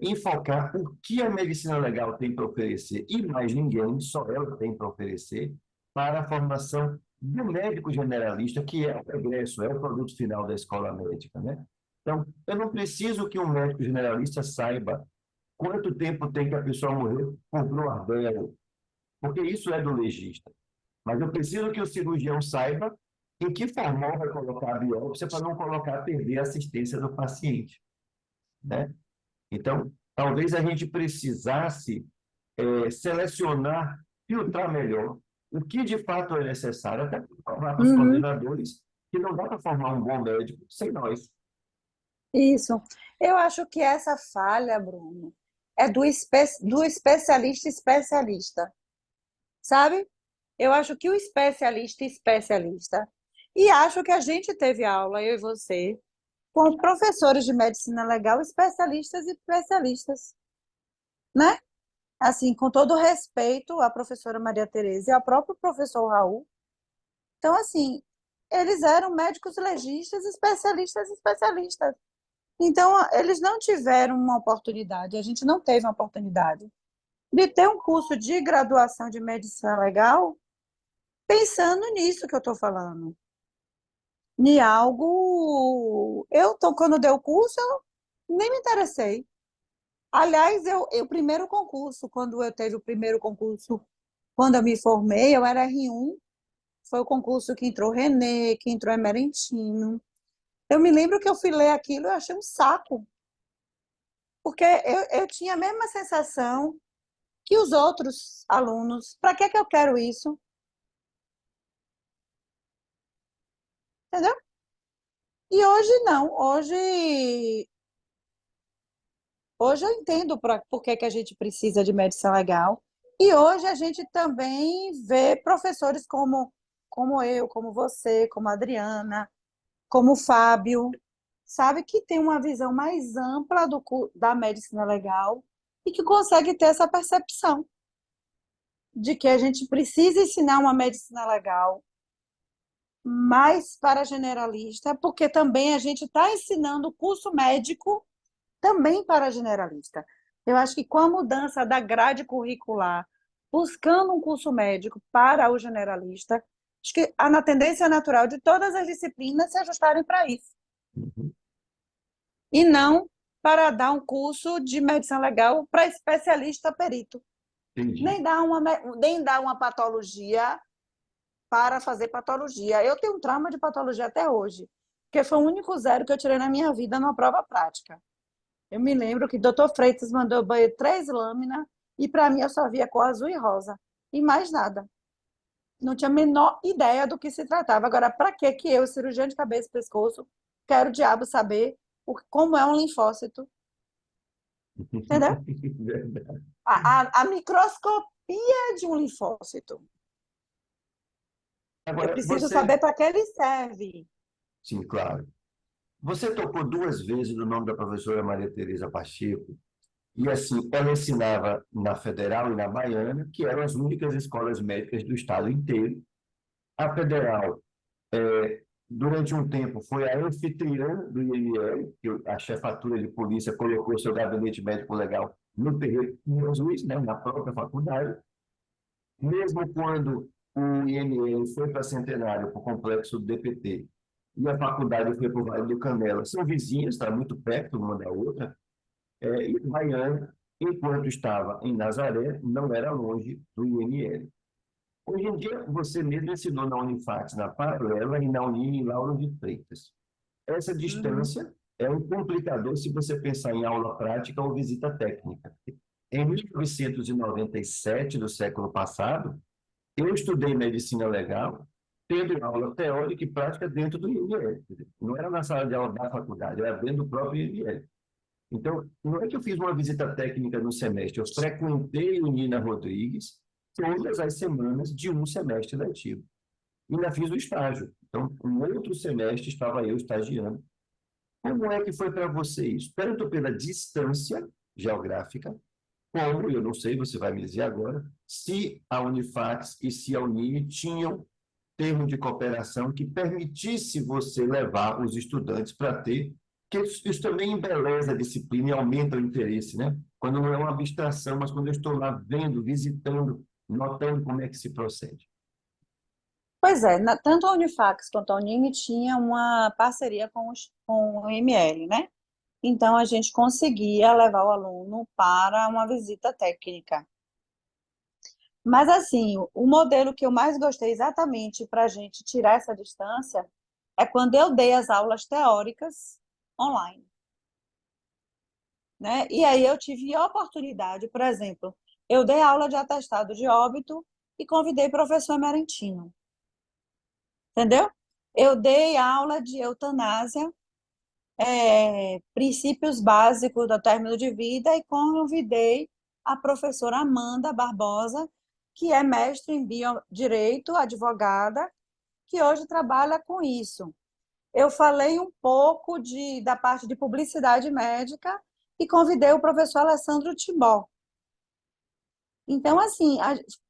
enfocar o que a medicina legal tem para oferecer, e mais ninguém, só ela tem para oferecer, para a formação do médico generalista, que é o egresso, é o produto final da escola médica, né? Então, eu não preciso que um médico generalista saiba quanto tempo tem que a pessoa morrer por cloroquina, porque isso é do legista. Mas eu preciso que o cirurgião saiba em que formal vai colocar a biópsia para não colocar perder a assistência do paciente, né? Então, talvez a gente precisasse selecionar, filtrar melhor o que de fato é necessário, até para os Uhum. coordenadores, que não dá para formar um bom médico sem nós. Isso. Eu acho que essa falha, Bruno, é do especialista especialista, sabe? Eu acho que o especialista especialista, e acho que a gente teve aula, eu e você, com professores de medicina legal, especialistas e especialistas, né? Assim, com todo respeito à professora Maria Tereza e ao próprio professor Raul. Então, assim, eles eram médicos legistas, especialistas e especialistas. Então, eles não tiveram uma oportunidade, a gente não teve uma oportunidade de ter um curso de graduação de medicina legal pensando nisso que eu estou falando. Em algo. Quando deu o curso, eu nem me interessei. Aliás, o primeiro concurso, quando eu teve o primeiro concurso, quando eu me formei, eu era R1, foi o concurso que entrou Renê, que entrou Emerentino. Eu me lembro que eu fui ler aquilo e eu achei um saco, porque eu tinha a mesma sensação que os outros alunos. Para que eu quero isso? Entendeu? E hoje não. Hoje eu entendo por que a gente precisa de medicina legal. E hoje a gente também vê professores como eu, como você, como a Adriana, como o Fábio, sabe, que tem uma visão mais ampla da medicina legal e que consegue ter essa percepção de que a gente precisa ensinar uma medicina legal mais para generalista, porque também a gente está ensinando o curso médico também para generalista. Eu acho que com a mudança da grade curricular buscando um curso médico para o generalista. Acho que a na tendência natural de todas as disciplinas se ajustarem para isso. Uhum. E não para dar um curso de medicina legal para especialista perito. Entendi. Nem dar uma patologia para fazer patologia. Eu tenho um trauma de patologia até hoje, porque foi o único zero que eu tirei na minha vida numa prova prática. Eu me lembro que o doutor Freitas mandou eu banhar 3 lâminas e para mim eu só via cor azul e rosa. E mais nada. Não tinha a menor ideia do que se tratava. Agora, para que eu, cirurgião de cabeça e pescoço, quero o diabo saber como é um linfócito? Entendeu? Verdade. A microscopia de um linfócito. Eu Agora, preciso saber para que ele serve. sim, claro. Você tocou 2 vezes no nome da professora Maria Tereza Pacheco, e assim, ela ensinava na Federal e na Baiana, que eram as únicas escolas médicas do estado inteiro. A Federal, durante um tempo, foi a anfitriã do IML, que a chefatura de polícia colocou seu gabinete médico legal no terreiro de Jesus, né, na própria faculdade. Mesmo quando o IML foi para Centenário, para o complexo do DPT, e a faculdade foi para o Vale do Canela, são vizinhas, está muito perto uma da outra, e Baiana, enquanto estava em Nazaré, não era longe do IML. Hoje em dia, você mesmo ensinou na Unifax, na Paralela, e na Unini, em Lauro de Freitas. Essa distância é um complicador se você pensar em aula prática ou visita técnica. Em 1997, do século passado, eu estudei medicina legal, tendo aula teórica e prática dentro do IML. Não era na sala de aula da faculdade, era dentro do próprio IML. Então, não é que eu fiz uma visita técnica no semestre, eu frequentei o Nina Rodrigues todas as semanas de um semestre letivo. E ainda fiz o estágio. Então, um outro semestre estava eu estagiando. Como é que foi para você isso? Tanto pela distância geográfica, como, eu não sei, você vai me dizer agora, se a Unifax e se a Unini tinham termo de cooperação que permitisse você levar os estudantes para ter, que isso também embeleza a disciplina e aumenta o interesse, né? Quando não é uma abstração, mas quando eu estou lá vendo, visitando, notando como é que se procede. Pois é, tanto a Unifax quanto a Unime tinha uma parceria com o IML, né? Então, a gente conseguia levar o aluno para uma visita técnica. Mas, assim, o modelo que eu mais gostei exatamente para a gente tirar essa distância é quando eu dei as aulas teóricas online, né? E aí eu tive a oportunidade, por exemplo, eu dei aula de atestado de óbito e convidei o professor Emerentino, entendeu? Eu dei aula de eutanásia, princípios básicos do término de vida e convidei a professora Amanda Barbosa, que é mestre em biodireito, advogada, que hoje trabalha com isso. Eu falei um pouco da parte de publicidade médica e convidei o professor Alessandro Tibó. Então, assim,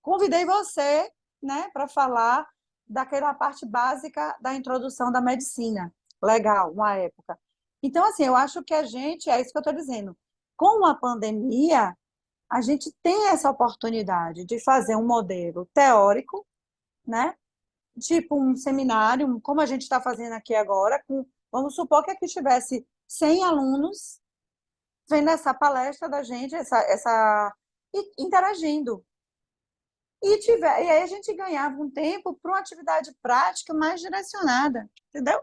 convidei você, né, para falar daquela parte básica da introdução da medicina. Legal, uma época. Então, assim, eu acho que é isso que eu estou dizendo, com a pandemia, a gente tem essa oportunidade de fazer um modelo teórico, né? Tipo um seminário, como a gente está fazendo aqui agora, vamos supor que aqui tivesse 100 alunos vendo essa palestra da gente, interagindo. E aí a gente ganhava um tempo para uma atividade prática mais direcionada, entendeu?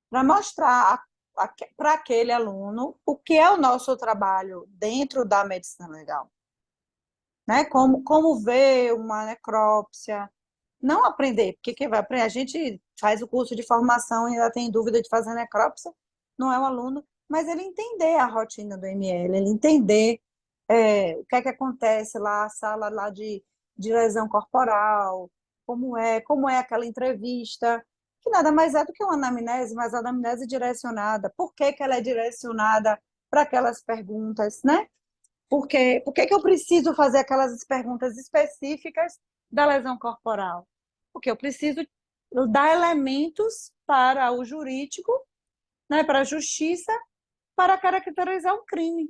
Para mostrar para aquele aluno o que é o nosso trabalho dentro da medicina legal. Né? Como ver uma necrópsia. Não aprender, porque quem vai aprender? A gente faz o curso de formação e ainda tem dúvida de fazer necrópsia, não é o aluno, mas ele entender a rotina do ML, ele entender o que é que acontece lá, a sala lá de lesão corporal, como é aquela entrevista, que nada mais é do que uma anamnese, mas a anamnese direcionada. Por que que ela é direcionada para aquelas perguntas, né? Por que que eu preciso fazer aquelas perguntas específicas da lesão corporal? Porque eu preciso dar elementos para o jurídico, né, para a justiça, para caracterizar um crime.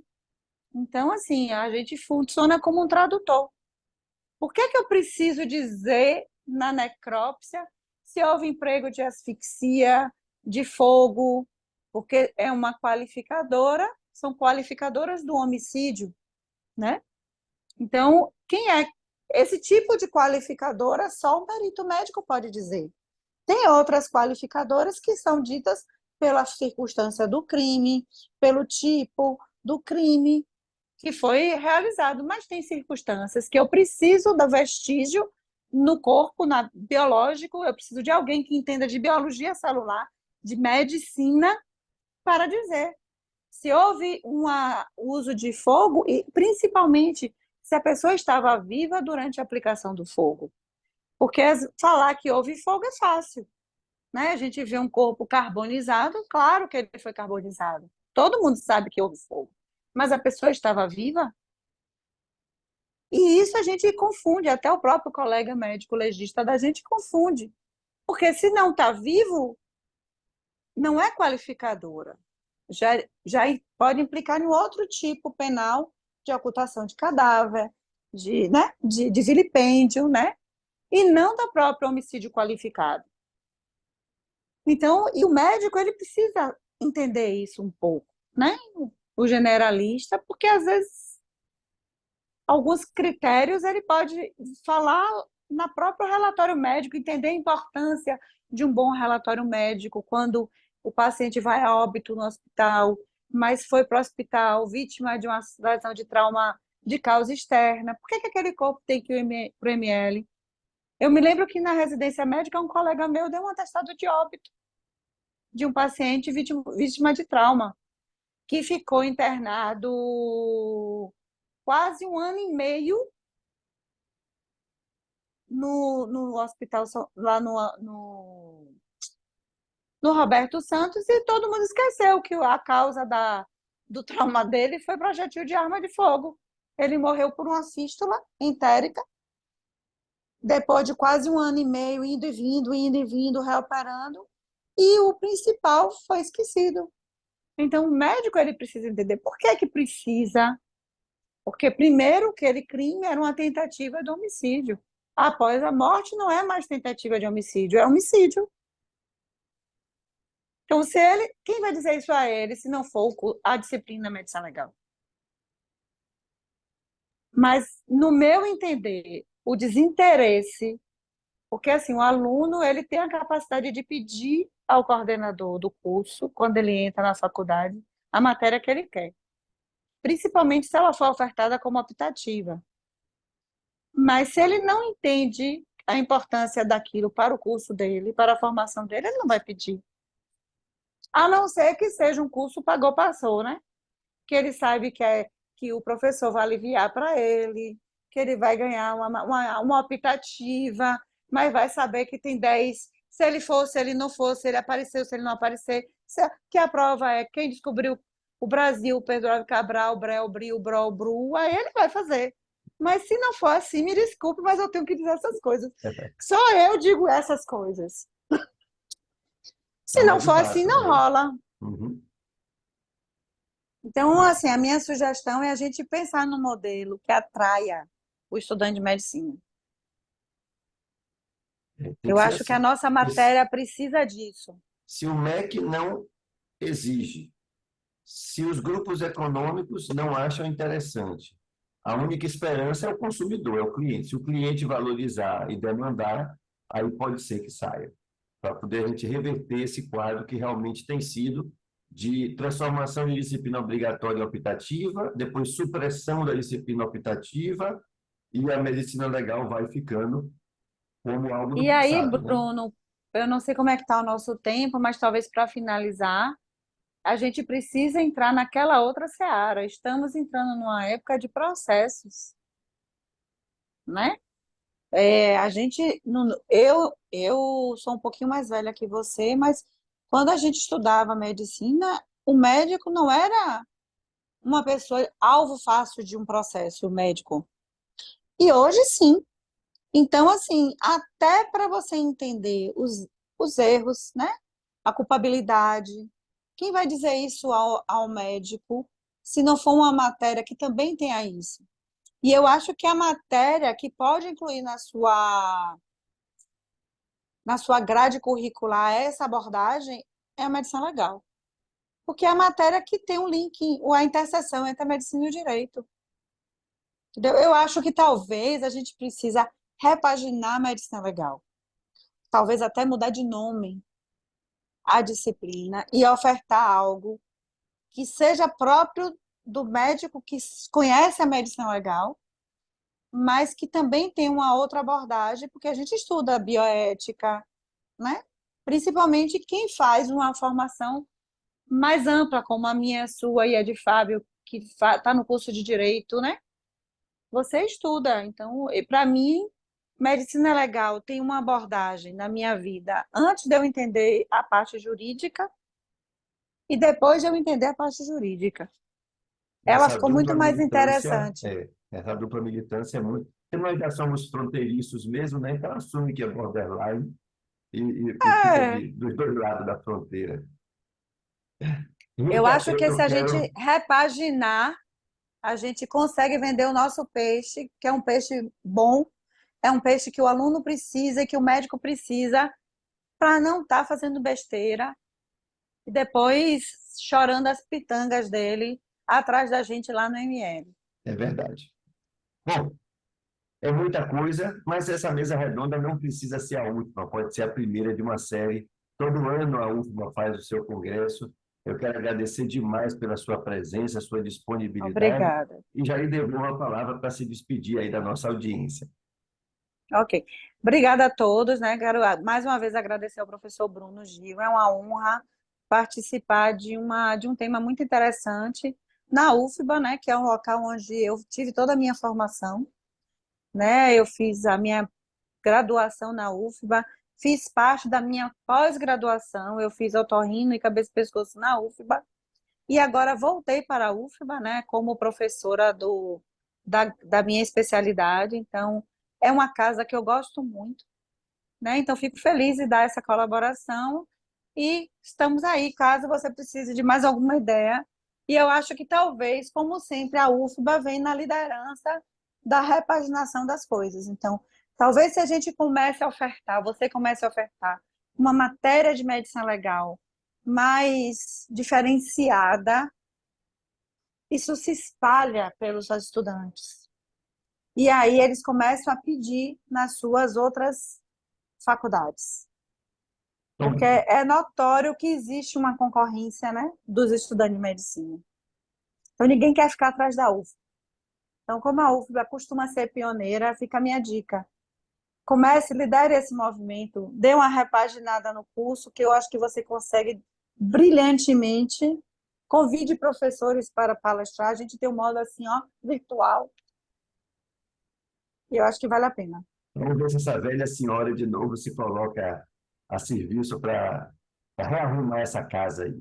Então, assim, a gente funciona como um tradutor. Por que que eu preciso dizer na necrópsia se houve emprego de asfixia, de fogo? Porque é uma qualificadora, são qualificadoras do homicídio, né? Então, quem é esse tipo de qualificadora? Só o perito médico pode dizer. Tem outras qualificadoras que são ditas pela circunstância do crime, pelo tipo do crime que foi realizado, mas tem circunstâncias que eu preciso do vestígio no corpo, biológico, eu preciso de alguém que entenda de biologia celular, de medicina, para dizer se houve um uso de fogo e, principalmente, se a pessoa estava viva durante a aplicação do fogo. Porque falar que houve fogo é fácil, né? A gente vê um corpo carbonizado, claro que ele foi carbonizado. Todo mundo sabe que houve fogo. Mas a pessoa estava viva? E isso a gente confunde, até o próprio colega médico legista da gente confunde. Porque se não está vivo, não é qualificadora. Já pode implicar em outro tipo penal de ocultação de cadáver, de vilipêndio, né? E não do próprio homicídio qualificado. Então, e o médico, ele precisa entender isso um pouco, né? O generalista, porque às vezes alguns critérios ele pode falar na próprio relatório médico, entender a importância de um bom relatório médico quando o paciente vai a óbito no hospital, mas foi para o hospital vítima de uma situação de trauma de causa externa. Por que que aquele corpo tem que ir para o ML? Eu me lembro que na residência médica um colega meu deu um atestado de óbito de um paciente vítima de trauma, que ficou internado quase 1 ano e meio no hospital, lá no Roberto Santos, e todo mundo esqueceu que a causa do trauma dele foi projetil de arma de fogo. Ele morreu por uma fístula entérica, depois de quase 1 ano e meio, indo e vindo, reoperando, e o principal foi esquecido. Então, o médico ele precisa entender por que que precisa. Porque, primeiro, aquele crime era uma tentativa de homicídio. Após a morte, não é mais tentativa de homicídio, é homicídio. Então, quem vai dizer isso a ele se não for a disciplina da medicina legal? Mas, no meu entender, o desinteresse, porque assim, o aluno ele tem a capacidade de pedir ao coordenador do curso, quando ele entra na faculdade, a matéria que ele quer, principalmente se ela for ofertada como optativa. Mas se ele não entende a importância daquilo para o curso dele, para a formação dele, ele não vai pedir. A não ser que seja um curso pagou, passou, né? Que ele sabe que o professor vai aliviar para ele, que ele vai ganhar uma optativa, mas vai saber que tem 10. Se ele for, se ele não for, se ele apareceu, se ele não aparecer. Que a prova é quem descobriu o Brasil, Pedro Álvares Cabral, Brel, Bril, Brol, Bru, aí ele vai fazer. Mas se não for assim, me desculpe, mas eu tenho que dizer essas coisas. Só eu digo essas coisas. Se não for assim, não rola. Uhum. Então, assim, a minha sugestão é a gente pensar no modelo que atraia o estudante de medicina. Tem Eu ser acho que a assim. nossa matéria precisa disso. Se o MEC não exige, se os grupos econômicos não acham interessante, a única esperança é o consumidor, é o cliente. Se o cliente valorizar e demandar, aí pode ser que saia, para poder a gente reverter esse quadro que realmente tem sido de transformação de disciplina obrigatória em optativa, depois supressão da disciplina optativa, e a medicina legal vai ficando como algo do E aí, passado, né? Bruno, eu não sei como é que está o nosso tempo, mas talvez para finalizar, a gente precisa entrar naquela outra seara. Estamos entrando numa época de processos, né? A gente, eu sou um pouquinho mais velha que você, mas quando a gente estudava medicina, o médico não era uma pessoa alvo fácil de um processo, o médico. E hoje sim. Então, assim, até para você entender os erros, né? A culpabilidade, quem vai dizer isso ao médico, se não for uma matéria que também tenha isso? E eu acho que a matéria que pode incluir na sua grade curricular essa abordagem é a medicina legal. Porque é a matéria que tem um link, a interseção entre a medicina e o direito. Entendeu? Eu acho que talvez a gente precisa repaginar a medicina legal. Talvez até mudar de nome a disciplina e ofertar algo que seja próprio do médico que conhece a medicina legal, mas que também tem uma outra abordagem, porque a gente estuda bioética, né? Principalmente quem faz uma formação mais ampla, como a minha, a sua e a de Fábio, que está no curso de Direito, né? Você estuda. Então, para mim, medicina legal tem uma abordagem na minha vida antes de eu entender a parte jurídica e depois de eu entender a parte jurídica. Ela Essa ficou muito dupla mais militância, interessante. essa dupla militância é muito. E nós já somos fronteiriços mesmo, né? Então assume que é borderline e fica É, dos dois lados da fronteira. eu Rita, acho que se eu a gente quero. repaginar, a gente consegue vender o nosso peixe, que é um peixe bom, é um peixe que o aluno precisa e que o médico precisa para não estar fazendo besteira e depois chorando as pitangas dele atrás da gente lá no ML. É verdade. Bom, é muita coisa, mas essa mesa redonda não precisa ser a última, pode ser a primeira de uma série. Todo ano a UFBA faz o seu congresso. Eu quero agradecer demais pela sua presença, sua disponibilidade, Obrigada. e já lhe devolvo a palavra para se despedir aí da nossa audiência. Ok. Obrigada a todos, né? Quero mais uma vez agradecer ao professor Bruno Gil. É uma honra participar de um tema muito interessante na UFBA, né? Que é um local onde eu tive toda a minha formação, né? Eu fiz a minha graduação na UFBA, fiz parte da minha pós-graduação, eu fiz otorrino e cabeça e pescoço na UFBA, e agora voltei para a UFBA, né, como professora da minha especialidade, então é uma casa que eu gosto muito, né, então fico feliz de dar essa colaboração, e estamos aí, caso você precise de mais alguma ideia, e eu acho que talvez, como sempre, a UFBA vem na liderança da repaginação das coisas, então talvez se a gente comece a ofertar, você comece a ofertar uma matéria de medicina legal mais diferenciada, isso se espalha pelos estudantes. E aí eles começam a pedir nas suas outras faculdades. Porque Então, é notório que existe uma concorrência, né, dos estudantes de medicina. Então ninguém quer ficar atrás da UFBA. Então, como a UFBA costuma ser pioneira, fica a minha dica. Comece, lidere esse movimento, dê uma repaginada no curso, que eu acho que você consegue brilhantemente. Convide professores para palestrar. A gente tem um modo assim, ó, virtual, e eu acho que vale a pena. vamos ver se essa velha senhora de novo se coloca a serviço para rearrumar essa casa aí.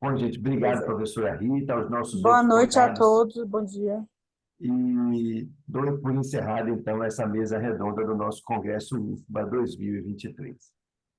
Bom, gente, Pois obrigado, é. professora Rita, aos nossos Boa outros noite a convidados. todos, bom dia. E dou por encerrada, então, essa mesa redonda do nosso Congresso UFBA 2023.